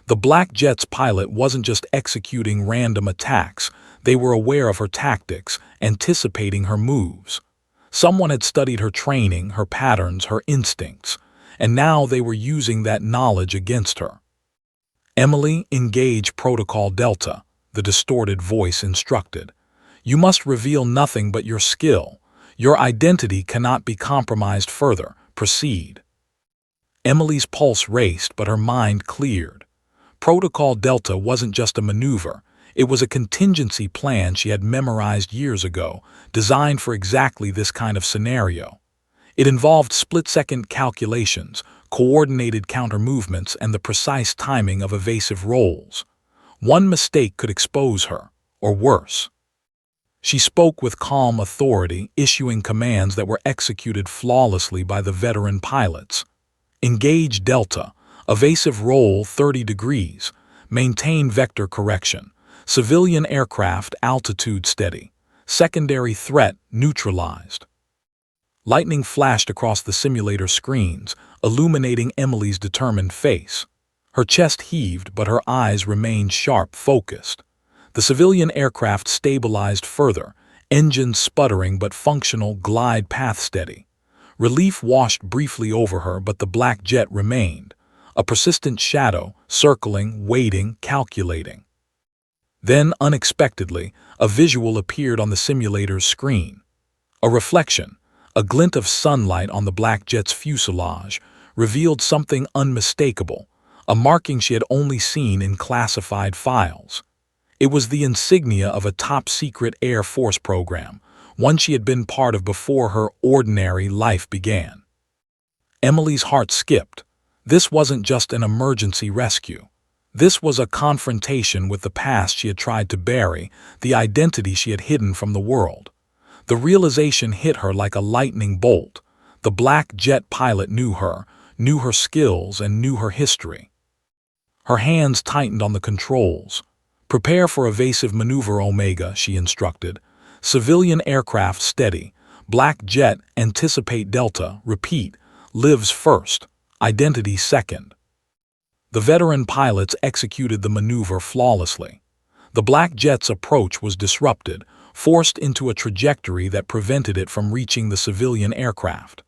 The black jet's pilot wasn't just executing random attacks. They were aware of her tactics, anticipating her moves. Someone had studied her training, her patterns, her instincts, and now they were using that knowledge against her. Emily, engage Protocol Delta, the distorted voice instructed. You must reveal nothing but your skill. Your identity cannot be compromised further. Proceed. Emily's pulse raced, but her mind cleared. Protocol Delta wasn't just a maneuver. It was a contingency plan she had memorized years ago, designed for exactly this kind of scenario. It involved split-second calculations, coordinated counter-movements, and the precise timing of evasive rolls. One mistake could expose her, or worse. She spoke with calm authority, issuing commands that were executed flawlessly by the veteran pilots. Engage Delta, evasive roll 30 degrees, maintain vector correction, civilian aircraft altitude steady, secondary threat neutralized. Lightning flashed across the simulator screens, illuminating Emily's determined face. Her chest heaved, but her eyes remained sharp, focused. The civilian aircraft stabilized further, engines sputtering but functional, glide path steady. Relief washed briefly over her, but the black jet remained, a persistent shadow, circling, waiting, calculating. Then, unexpectedly, a visual appeared on the simulator's screen. A reflection, a glint of sunlight on the black jet's fuselage, revealed something unmistakable, a marking she had only seen in classified files. It was the insignia of a top-secret Air Force program, one she had been part of before her ordinary life began. Emily's heart skipped. This wasn't just an emergency rescue. This was a confrontation with the past she had tried to bury, the identity she had hidden from the world. The realization hit her like a lightning bolt. The black jet pilot knew her skills, and knew her history. Her hands tightened on the controls. Prepare for evasive maneuver Omega, she instructed. Civilian aircraft steady. Black jet anticipate Delta. Repeat. Lives first. Identity second. The veteran pilots executed the maneuver flawlessly. The black jet's approach was disrupted, forced into a trajectory that prevented it from reaching the civilian aircraft.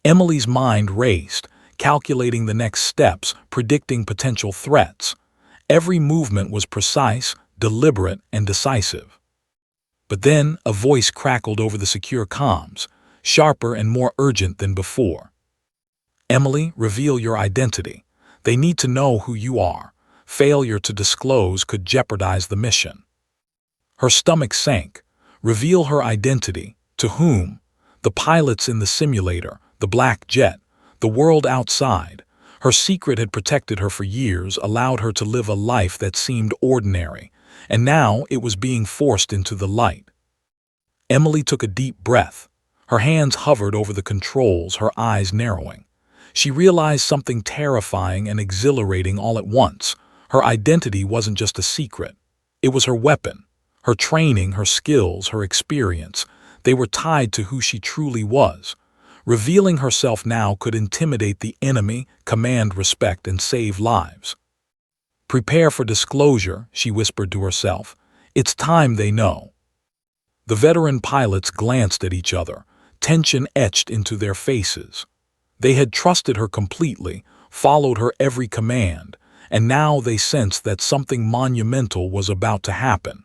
Emily's mind raced, calculating the next steps, predicting potential threats. Every movement was precise, deliberate, and decisive. But then a voice crackled over the secure comms, sharper and more urgent than before. Emily, reveal your identity. They need to know who you are. Failure to disclose could jeopardize the mission. Her stomach sank. Reveal her identity. To whom? The pilots in the simulator, the black jet, the world outside. Her secret had protected her for years, allowed her to live a life that seemed ordinary, and now it was being forced into the light. Emily took a deep breath. Her hands hovered over the controls, her eyes narrowing. She realized something terrifying and exhilarating all at once. Her identity wasn't just a secret. It was her weapon. Her training, her skills, her experience, they were tied to who she truly was. Revealing herself now could intimidate the enemy, command respect, and save lives. Prepare for disclosure, she whispered to herself. It's time they know. The veteran pilots glanced at each other, tension etched into their faces. They had trusted her completely, followed her every command, and now they sensed that something monumental was about to happen.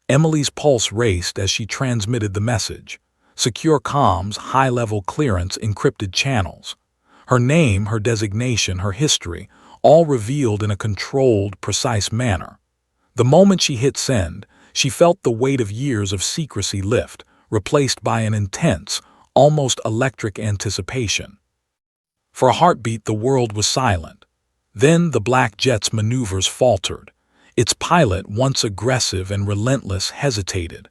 Emily's pulse raced as she transmitted the message. Secure comms, high-level clearance, encrypted channels. Her name, her designation, her history, all revealed in a controlled, precise manner. The moment she hit send, she felt the weight of years of secrecy lift, replaced by an intense, almost electric anticipation. For a heartbeat, the world was silent. Then the black jet's maneuvers faltered. Its pilot, once aggressive and relentless, hesitated.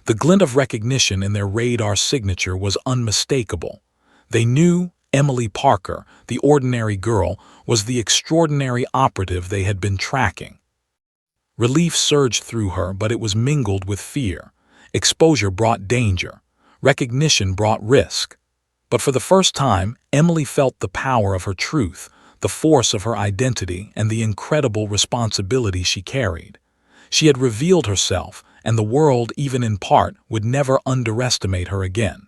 The glint of recognition in their radar signature was unmistakable. They knew Emily Parker, the ordinary girl, was the extraordinary operative they had been tracking. Relief surged through her, but it was mingled with fear. Exposure brought danger. Recognition brought risk. But for the first time, Emily felt the power of her truth, the force of her identity, and the incredible responsibility she carried. She had revealed herself, and the world, even in part, would never underestimate her again.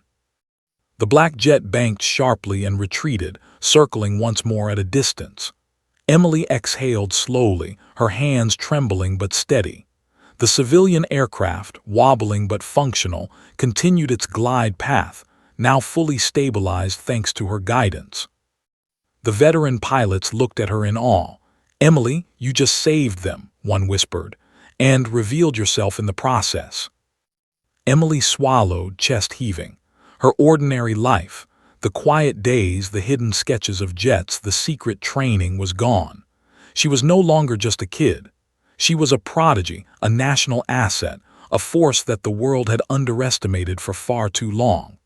The black jet banked sharply and retreated, circling once more at a distance. Emily exhaled slowly, her hands trembling but steady. The civilian aircraft, wobbling but functional, continued its glide path, now fully stabilized thanks to her guidance. The veteran pilots looked at her in awe. "Emily, you just saved them," one whispered, "and revealed yourself in the process." Emily swallowed, chest heaving. Her ordinary life, the quiet days, the hidden sketches of jets, the secret training was gone. She was no longer just a kid. She was a prodigy, a national asset, a force that the world had underestimated for far too long.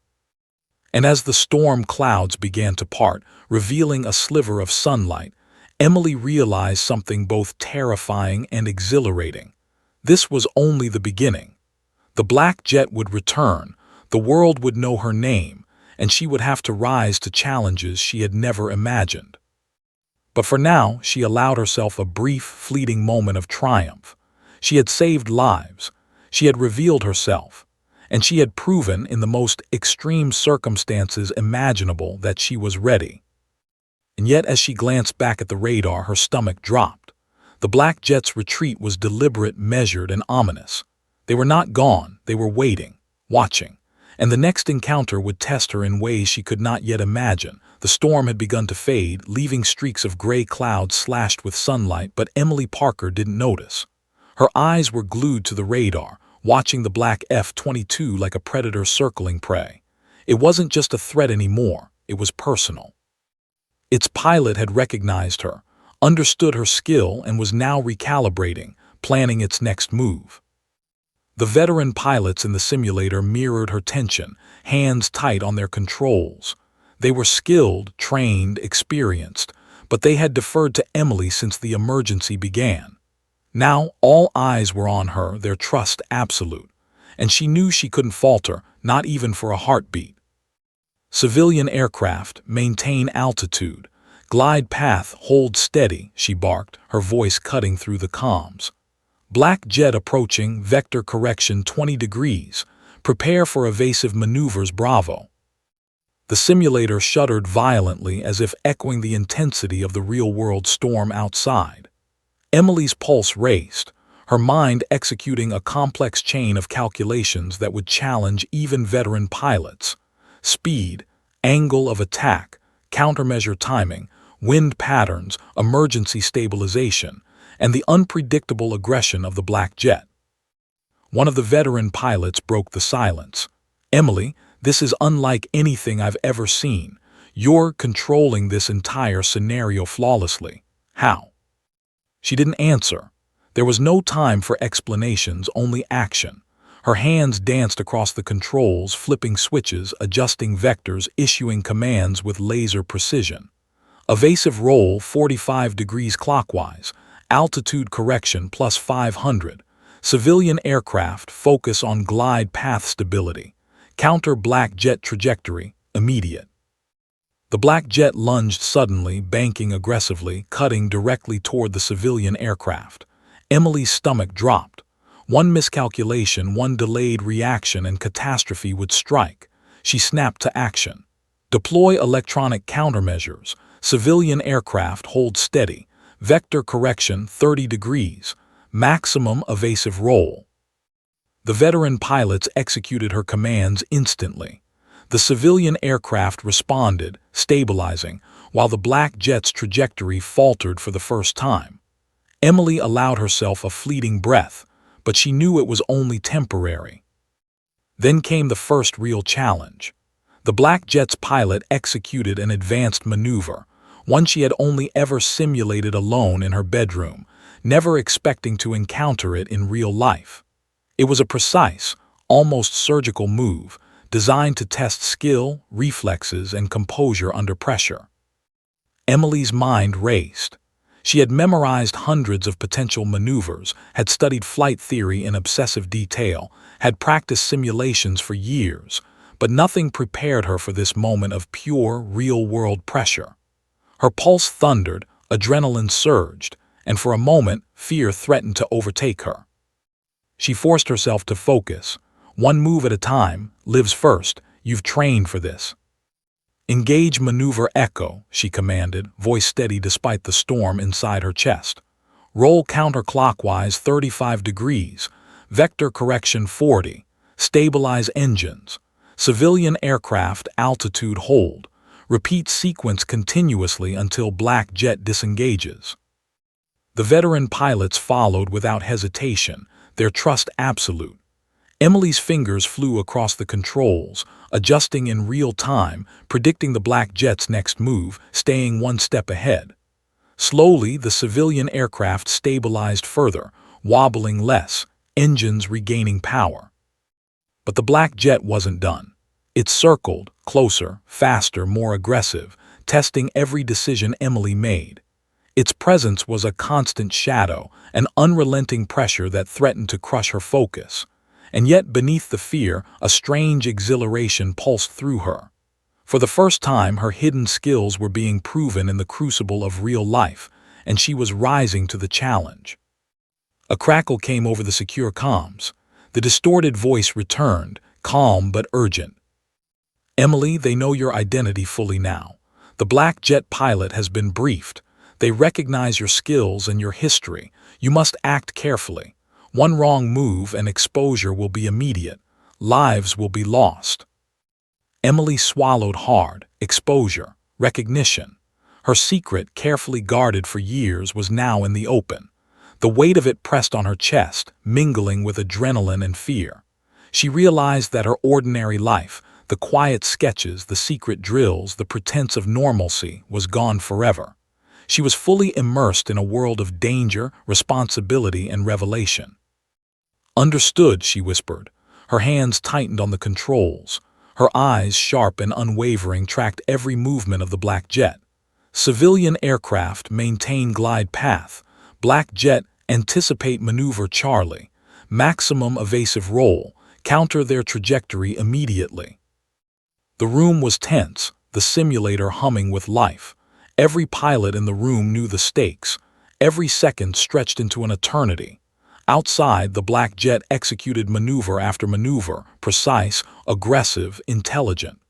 And as the storm clouds began to part, revealing a sliver of sunlight, Emily realized something both terrifying and exhilarating. This was only the beginning. The black jet would return, the world would know her name, and she would have to rise to challenges she had never imagined. But for now, she allowed herself a brief, fleeting moment of triumph. She had saved lives, she had revealed herself, and she had proven in the most extreme circumstances imaginable that she was ready. And yet, as she glanced back at the radar, her stomach dropped. The black jet's retreat was deliberate, measured, and ominous. They were not gone, they were waiting, watching. And the next encounter would test her in ways she could not yet imagine. The storm had begun to fade, leaving streaks of gray clouds slashed with sunlight, but Emily Parker didn't notice. Her eyes were glued to the radar, watching the black F-22 like a predator circling prey. It wasn't just a threat anymore, it was personal. Its pilot had recognized her, understood her skill, and was now recalibrating, planning its next move. The veteran pilots in the simulator mirrored her tension, hands tight on their controls. They were skilled, trained, experienced, but they had deferred to Emily since the emergency began. Now all eyes were on her, their trust absolute, and she knew she couldn't falter, not even for a heartbeat. "Civilian aircraft, maintain altitude. Glide path, hold steady," she barked, her voice cutting through the comms. "Black jet approaching, vector correction 20 degrees. Prepare for evasive maneuvers, Bravo." The simulator shuddered violently as if echoing the intensity of the real-world storm outside. Emily's pulse raced, her mind executing a complex chain of calculations that would challenge even veteran pilots. Speed, angle of attack, countermeasure timing, wind patterns, emergency stabilization, and the unpredictable aggression of the black jet. One of the veteran pilots broke the silence. "Emily, this is unlike anything I've ever seen. You're controlling this entire scenario flawlessly. How?" She didn't answer. There was no time for explanations, only action. Her hands danced across the controls, flipping switches, adjusting vectors, issuing commands with laser precision. Evasive roll 45 degrees clockwise, altitude correction plus 500. Civilian aircraft, focus on glide path stability. Counter black jet trajectory, immediate. The black jet lunged suddenly, banking aggressively, cutting directly toward the civilian aircraft. Emily's stomach dropped. One miscalculation, one delayed reaction, and catastrophe would strike. She snapped to action. Deploy electronic countermeasures. Civilian aircraft hold steady. Vector correction 30 degrees. Maximum evasive roll. The veteran pilots executed her commands instantly. The civilian aircraft responded, stabilizing, while the black jet's trajectory faltered for the first time. Emily allowed herself a fleeting breath, but she knew it was only temporary. Then came the first real challenge. The black jet's pilot executed an advanced maneuver, one she had only ever simulated alone in her bedroom, never expecting to encounter it in real life. It was a precise, almost surgical move, designed to test skill, reflexes, and composure under pressure. Emily's mind raced. She had memorized hundreds of potential maneuvers, had studied flight theory in obsessive detail, had practiced simulations for years, but nothing prepared her for this moment of pure, real-world pressure. Her pulse thundered, adrenaline surged, and for a moment, fear threatened to overtake her. She forced herself to focus. One move at a time, lives first, you've trained for this. Engage maneuver echo, she commanded, voice steady despite the storm inside her chest. Roll counterclockwise 35 degrees, vector correction 40, stabilize engines, civilian aircraft altitude hold, repeat sequence continuously until black jet disengages. The veteran pilots followed without hesitation, their trust absolute. Emily's fingers flew across the controls, adjusting in real time, predicting the black jet's next move, staying one step ahead. Slowly, the civilian aircraft stabilized further, wobbling less, engines regaining power. But the black jet wasn't done. It circled, closer, faster, more aggressive, testing every decision Emily made. Its presence was a constant shadow, an unrelenting pressure that threatened to crush her focus. And yet beneath the fear, a strange exhilaration pulsed through her. For the first time, her hidden skills were being proven in the crucible of real life, and she was rising to the challenge. A crackle came over the secure comms. The distorted voice returned, calm but urgent. Emily, they know your identity fully now. The black jet pilot has been briefed. They recognize your skills and your history. You must act carefully. One wrong move and exposure will be immediate. Lives will be lost. Emily swallowed hard. Exposure, recognition. Her secret, carefully guarded for years, was now in the open. The weight of it pressed on her chest, mingling with adrenaline and fear. She realized that her ordinary life, the quiet sketches, the secret drills, the pretense of normalcy, was gone forever. She was fully immersed in a world of danger, responsibility, and revelation. Understood, she whispered. Her hands tightened on the controls. Her eyes, sharp and unwavering, tracked every movement of the black jet. Civilian aircraft maintain glide path. Black jet anticipate maneuver Charlie. Maximum evasive roll. Counter their trajectory immediately. The room was tense, the simulator humming with life. Every pilot in the room knew the stakes. Every second stretched into an eternity. Outside, the black jet executed maneuver after maneuver, precise, aggressive, intelligent.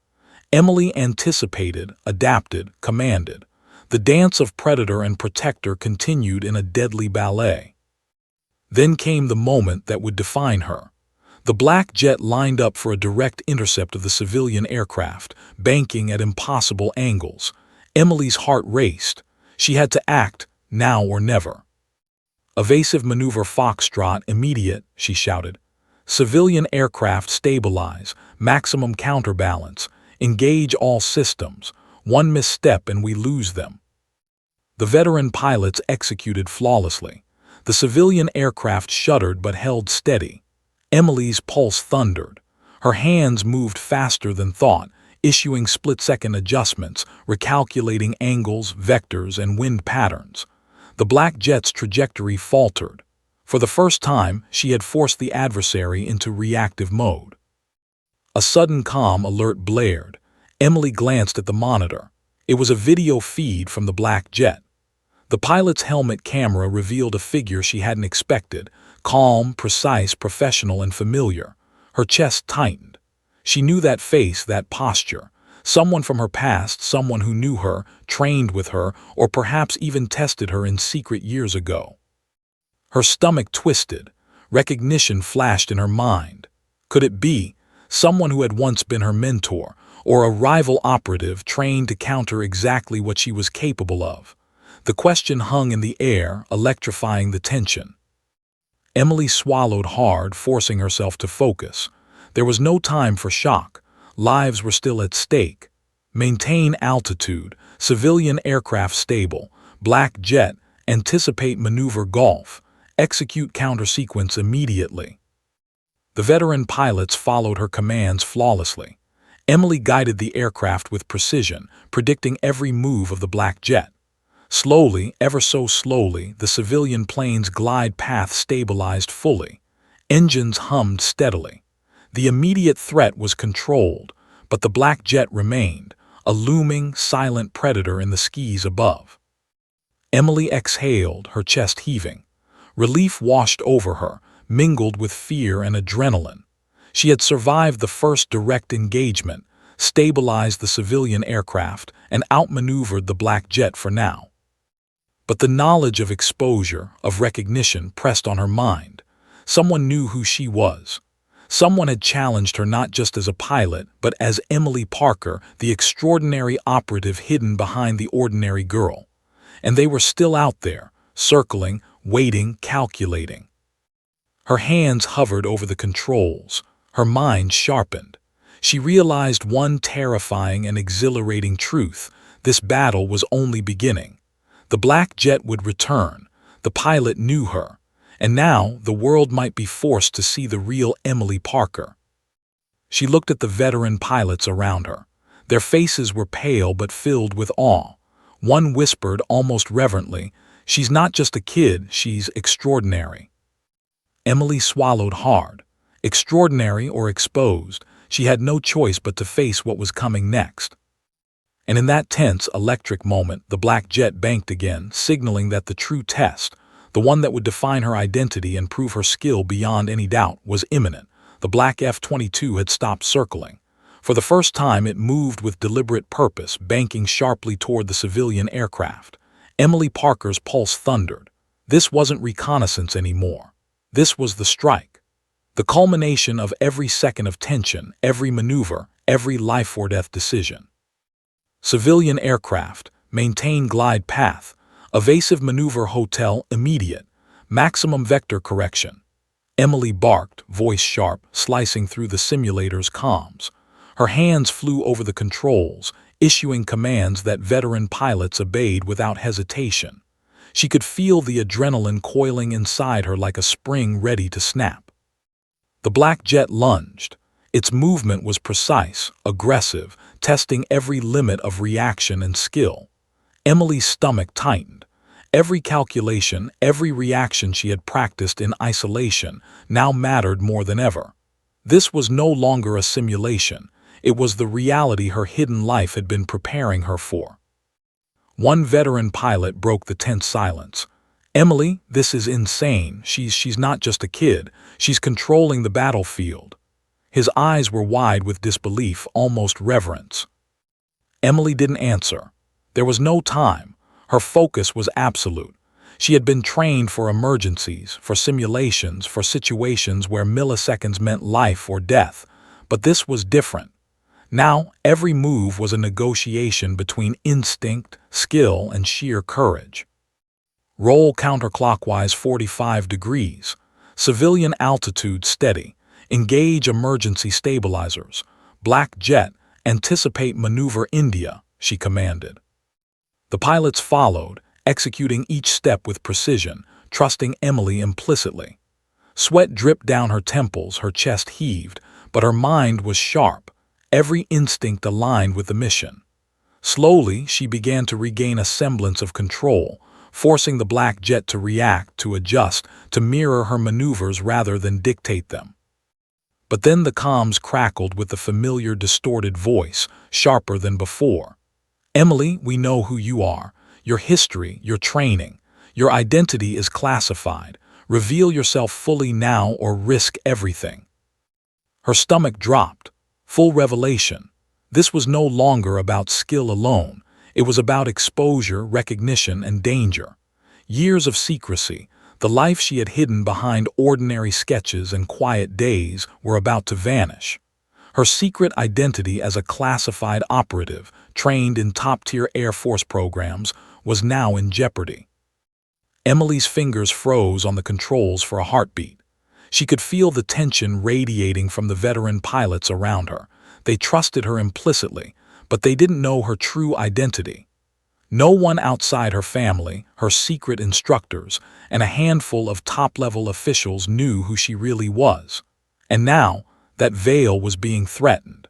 Emily anticipated, adapted, commanded. The dance of predator and protector continued in a deadly ballet. Then came the moment that would define her. The black jet lined up for a direct intercept of the civilian aircraft, banking at impossible angles. Emily's heart raced. She had to act, now or never. Evasive maneuver Foxtrot, immediate, she shouted. Civilian aircraft stabilize, maximum counterbalance, engage all systems. One misstep and we lose them. The veteran pilots executed flawlessly. The civilian aircraft shuddered but held steady. Emily's pulse thundered. Her hands moved faster than thought, issuing split-second adjustments, recalculating angles, vectors, and wind patterns. The black jet's trajectory faltered. For the first time, she had forced the adversary into reactive mode. A sudden comm alert blared. Emily glanced at the monitor. It was a video feed from the black jet. The pilot's helmet camera revealed a figure she hadn't expected, calm, precise, professional, and familiar. Her chest tightened. She knew that face, that posture. Someone from her past, someone who knew her, trained with her, or perhaps even tested her in secret years ago. Her stomach twisted. Recognition flashed in her mind. Could it be someone who had once been her mentor, or a rival operative trained to counter exactly what she was capable of? The question hung in the air, electrifying the tension. Emily swallowed hard, forcing herself to focus. There was no time for shock. Lives were still at stake. Maintain altitude, civilian aircraft stable, black jet, anticipate maneuver Golf, execute counter-sequence immediately. The veteran pilots followed her commands flawlessly. Emily guided the aircraft with precision, predicting every move of the black jet. Slowly, ever so slowly, the civilian plane's glide path stabilized fully. Engines hummed steadily. The immediate threat was controlled, but the black jet remained, a looming, silent predator in the skies above. Emily exhaled, her chest heaving. Relief washed over her, mingled with fear and adrenaline. She had survived the first direct engagement, stabilized the civilian aircraft, and outmaneuvered the black jet for now. But the knowledge of exposure, of recognition, pressed on her mind. Someone knew who she was. Someone had challenged her not just as a pilot, but as Emily Parker, the extraordinary operative hidden behind the ordinary girl. And they were still out there, circling, waiting, calculating. Her hands hovered over the controls. Her mind sharpened. She realized one terrifying and exhilarating truth: this battle was only beginning. The black jet would return. The pilot knew her. And now the world might be forced to see the real Emily Parker. She looked at the veteran pilots around her. Their faces were pale but filled with awe. One whispered almost reverently, "She's not just a kid, she's extraordinary." Emily swallowed hard. Extraordinary or exposed, she had no choice but to face what was coming next. And in that tense, electric moment, the black jet banked again, signaling that the true test, the one that would define her identity and prove her skill beyond any doubt, was imminent. The black F-22 had stopped circling. For the first time, it moved with deliberate purpose, banking sharply toward the civilian aircraft. Emily Parker's pulse thundered. This wasn't reconnaissance anymore. This was the strike. The culmination of every second of tension, every maneuver, every life-or-death decision. Civilian aircraft, maintain glide path, evasive maneuver hotel immediate, maximum vector correction. Emily barked, voice sharp, slicing through the simulator's comms. Her hands flew over the controls, issuing commands that veteran pilots obeyed without hesitation. She could feel the adrenaline coiling inside her like a spring ready to snap. The black jet lunged. Its movement was precise, aggressive, testing every limit of reaction and skill. Emily's stomach tightened. Every calculation, every reaction she had practiced in isolation now mattered more than ever. This was no longer a simulation. It was the reality her hidden life had been preparing her for. One veteran pilot broke the tense silence. "Emily, this is insane. She's not just a kid. She's controlling the battlefield." His eyes were wide with disbelief, almost reverence. Emily didn't answer. There was no time. Her focus was absolute. She had been trained for emergencies, for simulations, for situations where milliseconds meant life or death. But this was different. Now, every move was a negotiation between instinct, skill, and sheer courage. Roll counterclockwise 45 degrees. Civilian altitude steady. Engage emergency stabilizers. Black jet, anticipate maneuver India, she commanded. The pilots followed, executing each step with precision, trusting Emily implicitly. Sweat dripped down her temples, her chest heaved, but her mind was sharp, every instinct aligned with the mission. Slowly, she began to regain a semblance of control, forcing the black jet to react, to adjust, to mirror her maneuvers rather than dictate them. But then the comms crackled with the familiar distorted voice, sharper than before. "Emily, we know who you are. Your history, your training. Your identity is classified. Reveal yourself fully now or risk everything. Her stomach dropped. Full revelation. This was no longer about skill alone. It was about exposure, recognition, and danger. Years of secrecy, the life she had hidden behind ordinary sketches and quiet days, were about to vanish. Her secret identity as a classified operative, trained in top-tier Air Force programs, was now in jeopardy. Emily's fingers froze on the controls for a heartbeat. She could feel the tension radiating from the veteran pilots around her. They trusted her implicitly, but they didn't know her true identity. No one outside her family, her secret instructors, and a handful of top-level officials knew who she really was. And now, that veil was being threatened.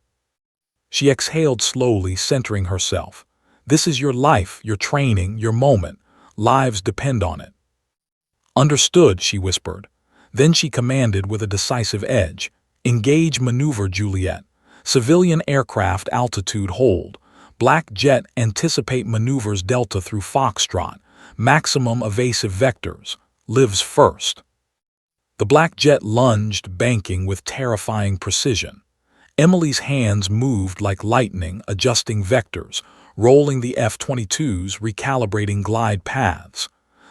She exhaled slowly, centering herself. This is your life, your training, your moment. Lives depend on it. Understood, she whispered. Then she commanded with a decisive edge. Engage maneuver, Juliet. Civilian aircraft altitude hold. Black jet anticipate maneuvers Delta through Foxtrot. Maximum evasive vectors. Lives first. The black jet lunged, banking with terrifying precision. Emily's hands moved like lightning, adjusting vectors, rolling the F-22s, recalibrating glide paths.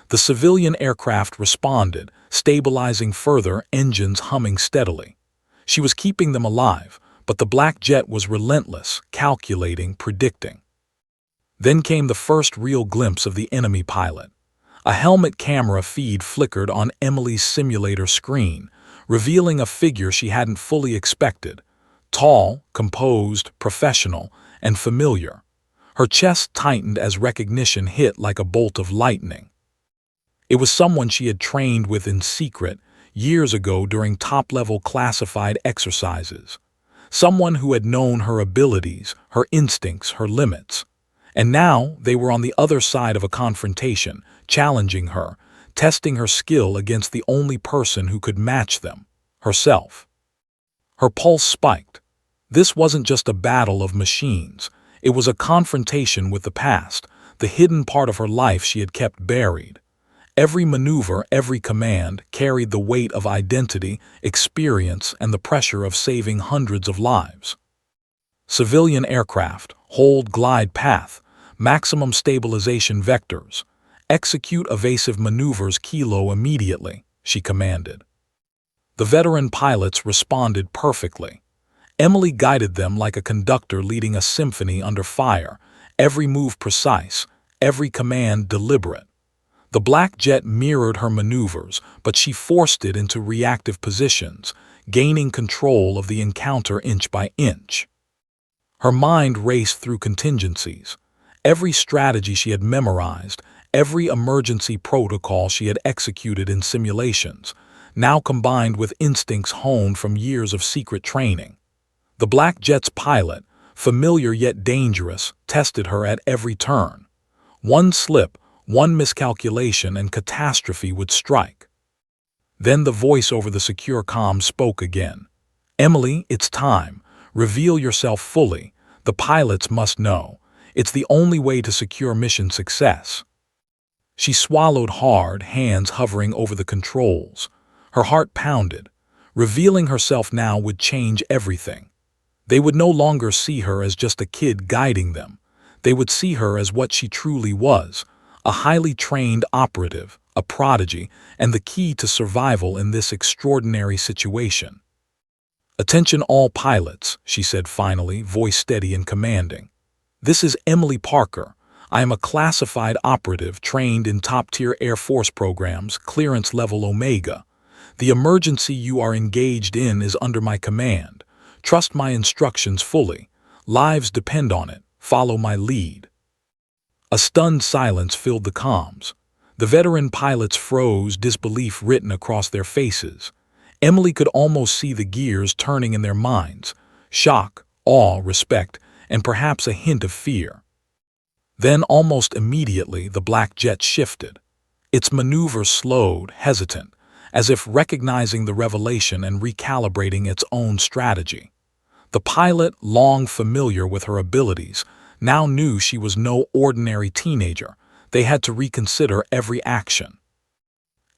The civilian aircraft responded, stabilizing further, engines humming steadily. She was keeping them alive, but the black jet was relentless, calculating, predicting. Then came the first real glimpse of the enemy pilot. A helmet camera feed flickered on Emily's simulator screen, revealing a figure she hadn't fully expected. Tall, composed, professional, and familiar. Her chest tightened as recognition hit like a bolt of lightning. It was someone she had trained with in secret, years ago during top-level classified exercises. Someone who had known her abilities, her instincts, her limits. And now they were on the other side of a confrontation, challenging her, testing her skill against the only person who could match them, herself. Her pulse spiked. This wasn't just a battle of machines. It was a confrontation with the past, the hidden part of her life she had kept buried. Every maneuver, every command carried the weight of identity, experience, and the pressure of saving hundreds of lives. Civilian aircraft, hold glide path, maximum stabilization vectors. Execute evasive maneuvers kilo immediately, she commanded. The veteran pilots responded perfectly. Emily guided them like a conductor leading a symphony under fire, every move precise, every command deliberate. The black jet mirrored her maneuvers, but she forced it into reactive positions, gaining control of the encounter inch by inch. Her mind raced through contingencies. Every strategy she had memorized, every emergency protocol she had executed in simulations, now combined with instincts honed from years of secret training. The black jet's pilot, familiar yet dangerous, tested her at every turn. One slip, one miscalculation, and catastrophe would strike. Then the voice over the secure comm spoke again. Emily, it's time. Reveal yourself fully. The pilots must know. It's the only way to secure mission success. She swallowed hard, hands hovering over the controls. Her heart pounded. Revealing herself now would change everything. They would no longer see her as just a kid guiding them. They would see her as what she truly was, a highly trained operative, a prodigy, and the key to survival in this extraordinary situation. Attention all pilots, she said finally, voice steady and commanding. This is Emily Parker. I am a classified operative trained in top-tier Air Force programs, clearance level Omega. The emergency you are engaged in is under my command. Trust my instructions fully. Lives depend on it. Follow my lead. A stunned silence filled the comms. The veteran pilots froze, disbelief written across their faces. Emily could almost see the gears turning in their minds. Shock, awe, respect, and perhaps a hint of fear. Then, almost immediately, the black jet shifted. Its maneuver slowed, hesitant, as if recognizing the revelation and recalibrating its own strategy. The pilot, long familiar with her abilities, now knew she was no ordinary teenager. They had to reconsider every action.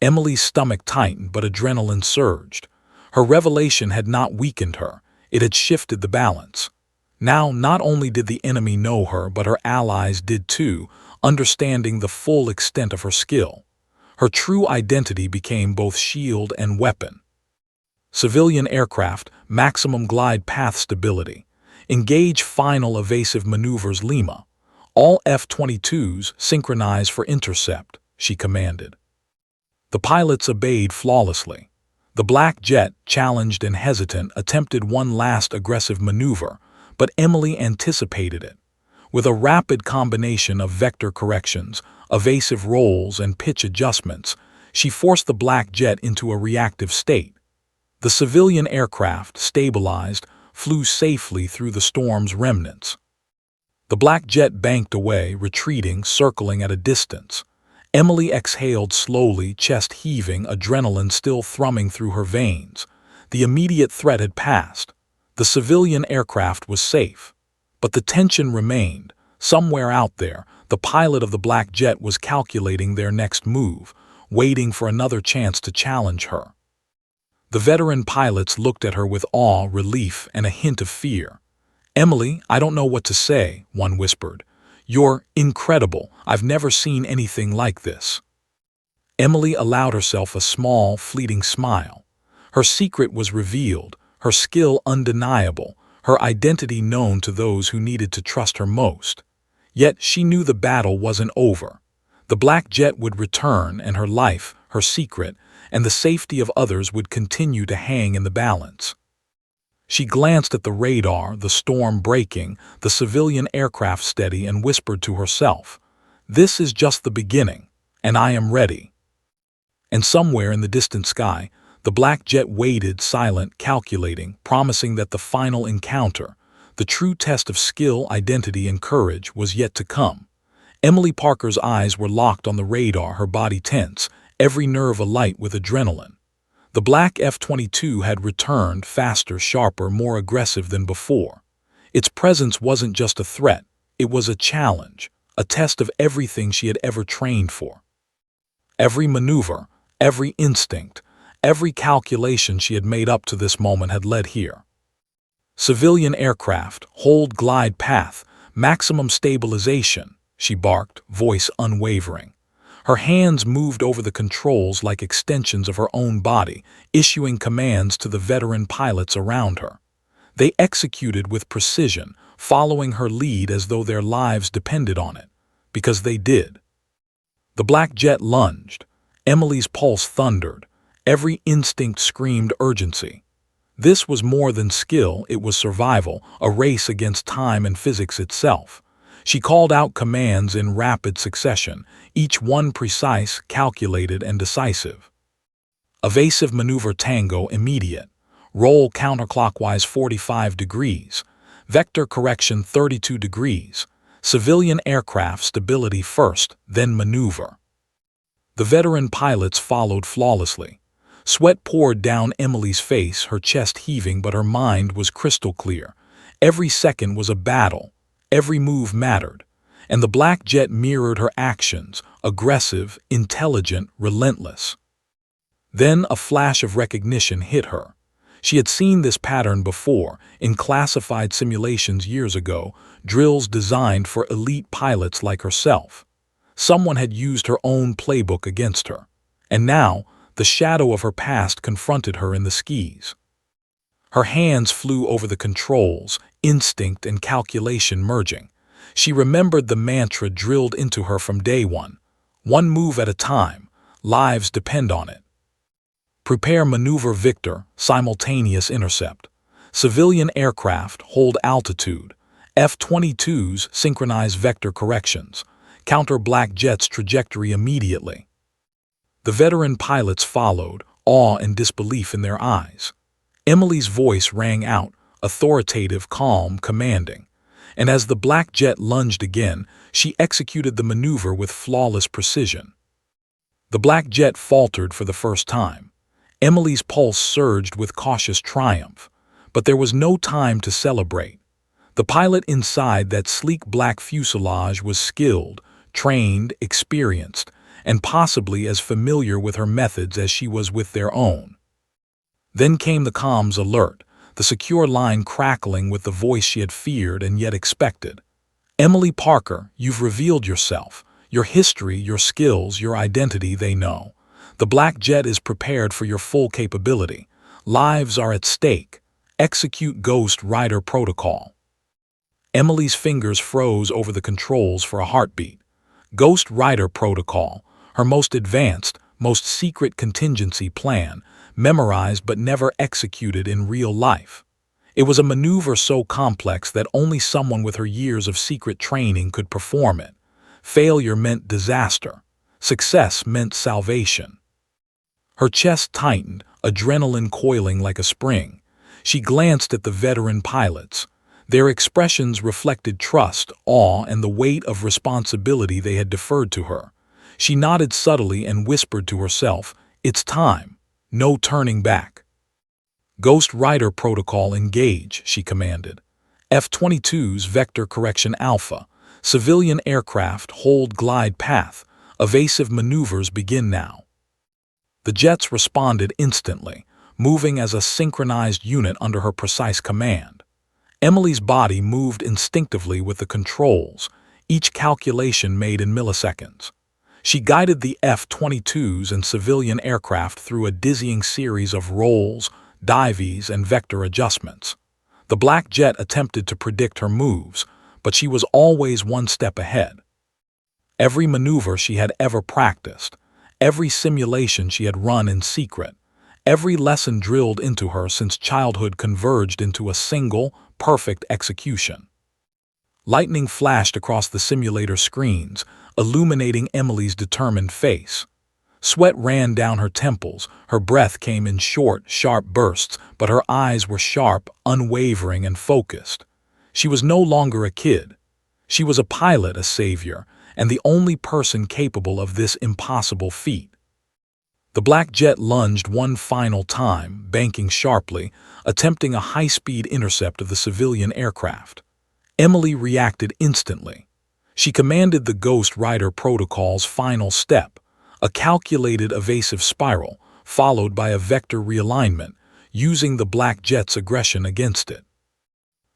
Emily's stomach tightened, but adrenaline surged. Her revelation had not weakened her, it had shifted the balance. Now, not only did the enemy know her, but her allies did too, understanding the full extent of her skill. Her true identity became both shield and weapon. Civilian aircraft, maximum glide path stability. Engage final evasive maneuvers Lima. All F-22s synchronize for intercept, she commanded. The pilots obeyed flawlessly. The black jet, challenged and hesitant, attempted one last aggressive maneuver, but Emily anticipated it. With a rapid combination of vector corrections, evasive rolls, and pitch adjustments, she forced the black jet into a reactive state. The civilian aircraft, stabilized, flew safely through the storm's remnants. The black jet banked away, retreating, circling at a distance. Emily exhaled slowly, chest heaving, adrenaline still thrumming through her veins. The immediate threat had passed. The civilian aircraft was safe. But the tension remained. Somewhere out there, the pilot of the black jet was calculating their next move, waiting for another chance to challenge her. The veteran pilots looked at her with awe, relief, and a hint of fear. "Emily, I don't know what to say," one whispered. "You're incredible. I've never seen anything like this." Emily allowed herself a small, fleeting smile. Her secret was revealed, her skill undeniable, her identity known to those who needed to trust her most. Yet she knew the battle wasn't over. The black jet would return, and her life, her secret, and the safety of others would continue to hang in the balance. She glanced at the radar, the storm breaking, the civilian aircraft steady, and whispered to herself, "This is just the beginning, and I am ready." And somewhere in the distant sky, the black jet waited, silent, calculating, promising that the final encounter, the true test of skill, identity, and courage, was yet to come. Emily Parker's eyes were locked on the radar, her body tense, every nerve alight with adrenaline. The black F-22 had returned, faster, sharper, more aggressive than before. Its presence wasn't just a threat, it was a challenge, a test of everything she had ever trained for. Every maneuver, every instinct, every calculation she had made up to this moment had led here. "Civilian aircraft, hold glide path, maximum stabilization," she barked, voice unwavering. Her hands moved over the controls like extensions of her own body, issuing commands to the veteran pilots around her. They executed with precision, following her lead as though their lives depended on it, because they did. The black jet lunged. Emily's pulse thundered. Every instinct screamed urgency. This was more than skill, it was survival, a race against time and physics itself. She called out commands in rapid succession, each one precise, calculated, and decisive. Evasive maneuver tango immediate. Roll counterclockwise 45 degrees. Vector correction 32 degrees. Civilian aircraft stability first, then maneuver. The veteran pilots followed flawlessly. Sweat poured down Emily's face, her chest heaving, but her mind was crystal clear. Every second was a battle. Every move mattered, and the black jet mirrored her actions, aggressive, intelligent, relentless. Then a flash of recognition hit her. She had seen this pattern before, in classified simulations years ago, drills designed for elite pilots like herself. Someone had used her own playbook against her, and now the shadow of her past confronted her in the skis. Her hands flew over the controls, instinct and calculation merging. She remembered the mantra drilled into her from day one. One move at a time. Lives depend on it. Prepare maneuver Victor, simultaneous intercept. Civilian aircraft, hold altitude. F-22s, synchronize vector corrections. Counter black jet's trajectory immediately. The veteran pilots followed, awe and disbelief in their eyes. Emily's voice rang out, authoritative, calm, commanding. And as the black jet lunged again, she executed the maneuver with flawless precision. The black jet faltered for the first time. Emily's pulse surged with cautious triumph. But there was no time to celebrate. The pilot inside that sleek black fuselage was skilled, trained, experienced, and possibly as familiar with her methods as she was with their own. Then came the comms alert, the secure line crackling with the voice she had feared and yet expected. "Emily Parker, you've revealed yourself. Your history, your skills, your identity, they know. The Black Jet is prepared for your full capability. Lives are at stake. Execute Ghost Rider Protocol." Emily's fingers froze over the controls for a heartbeat. Ghost Rider Protocol, her most advanced, most secret contingency plan, memorized but never executed in real life. It was a maneuver so complex that only someone with her years of secret training could perform it. Failure meant disaster. Success meant salvation. Her chest tightened, adrenaline coiling like a spring. She glanced at the veteran pilots. Their expressions reflected trust, awe, and the weight of responsibility they had deferred to her. She nodded subtly and whispered to herself, "It's time. No turning back." "Ghost Rider Protocol engage," she commanded. F-22's Vector Correction Alpha. Civilian aircraft hold glide path. Evasive maneuvers begin now. The jets responded instantly, moving as a synchronized unit under her precise command. Emily's body moved instinctively with the controls, each calculation made in milliseconds. She guided the F-22s and civilian aircraft through a dizzying series of rolls, dives, and vector adjustments. The Black Jet attempted to predict her moves, but she was always one step ahead. Every maneuver she had ever practiced, every simulation she had run in secret, every lesson drilled into her since childhood converged into a single, perfect execution. Lightning flashed across the simulator screens, illuminating Emily's determined face. Sweat ran down her temples, her breath came in short, sharp bursts, but her eyes were sharp, unwavering, and focused. She was no longer a kid. She was a pilot, a savior, and the only person capable of this impossible feat. The Black Jet lunged one final time, banking sharply, attempting a high-speed intercept of the civilian aircraft. Emily reacted instantly. She commanded the Ghost Rider Protocol's final step, a calculated evasive spiral, followed by a vector realignment, using the Black Jet's aggression against it.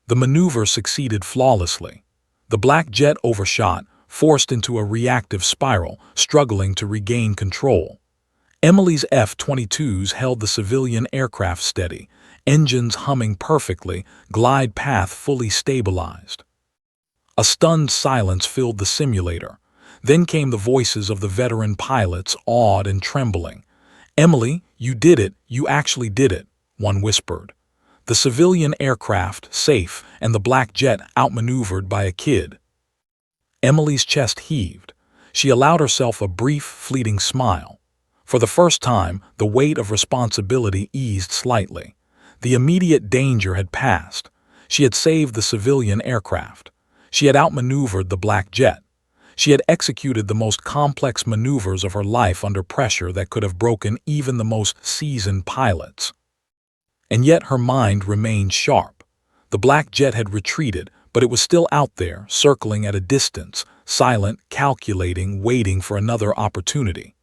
The maneuver succeeded flawlessly. The Black Jet overshot, forced into a reactive spiral, struggling to regain control. Emily's F-22s held the civilian aircraft steady, engines humming perfectly, glide path fully stabilized. A stunned silence filled the simulator. Then came the voices of the veteran pilots, awed and trembling. "Emily, you did it, you actually did it," one whispered. The civilian aircraft, safe, and the Black Jet outmaneuvered by a kid. Emily's chest heaved. She allowed herself a brief, fleeting smile. For the first time, the weight of responsibility eased slightly. The immediate danger had passed. She had saved the civilian aircraft. She had outmaneuvered the Black Jet. She had executed the most complex maneuvers of her life under pressure that could have broken even the most seasoned pilots. And yet her mind remained sharp. The Black Jet had retreated, but it was still out there, circling at a distance, silent, calculating, waiting for another opportunity.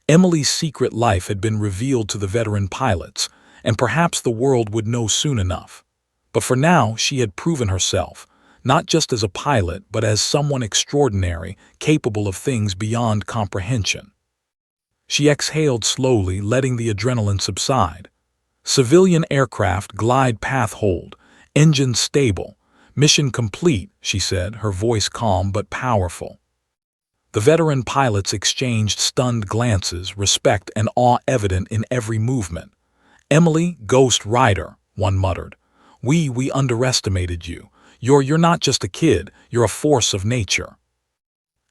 Emily's secret life had been revealed to the veteran pilots, and perhaps the world would know soon enough. But for now, she had proven herself, not just as a pilot, but as someone extraordinary, capable of things beyond comprehension. She exhaled slowly, letting the adrenaline subside. Civilian aircraft glide path hold, engines stable. "Mission complete," she said, her voice calm but powerful. The veteran pilots exchanged stunned glances, respect and awe evident in every movement. "Emily, Ghost Rider," one muttered. We underestimated you. You're not just a kid, you're a force of nature."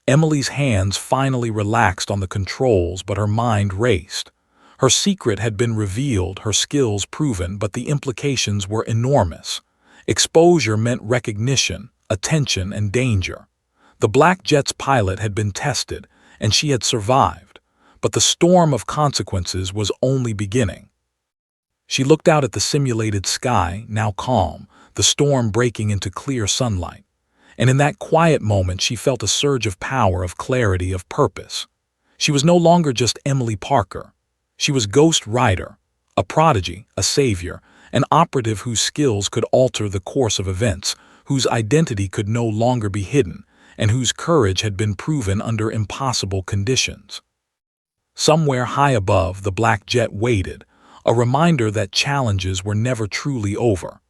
Emily's hands finally relaxed on the controls, but her mind raced. Her secret had been revealed, her skills proven, but the implications were enormous. Exposure meant recognition, attention, and danger. The Black Jet's pilot had been tested, and she had survived, but the storm of consequences was only beginning. She looked out at the simulated sky, now calm, the storm breaking into clear sunlight. And in that quiet moment she felt a surge of power, of clarity, of purpose. She was no longer just Emily Parker. She was Ghost Rider, a prodigy, a savior, an operative whose skills could alter the course of events, whose identity could no longer be hidden, and whose courage had been proven under impossible conditions. Somewhere high above, the black jet waited, a reminder that challenges were never truly over.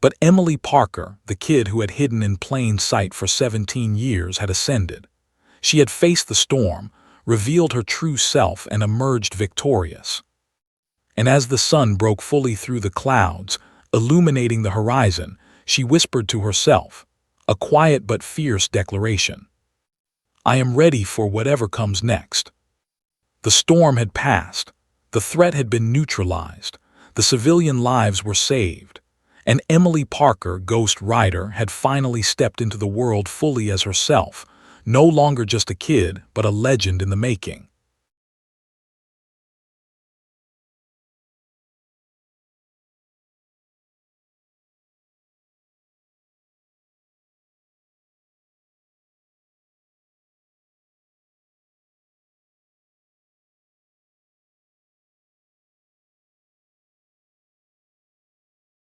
But Emily Parker, the kid who had hidden in plain sight for 17 years, had ascended. She had faced the storm, revealed her true self, and emerged victorious. And as the sun broke fully through the clouds, illuminating the horizon, she whispered to herself, a quiet but fierce declaration. I am ready for whatever comes next. The storm had passed, the threat had been neutralized, the civilian lives were saved, and Emily Parker, Ghost Rider, had finally stepped into the world fully as herself, no longer just a kid, but a legend in the making.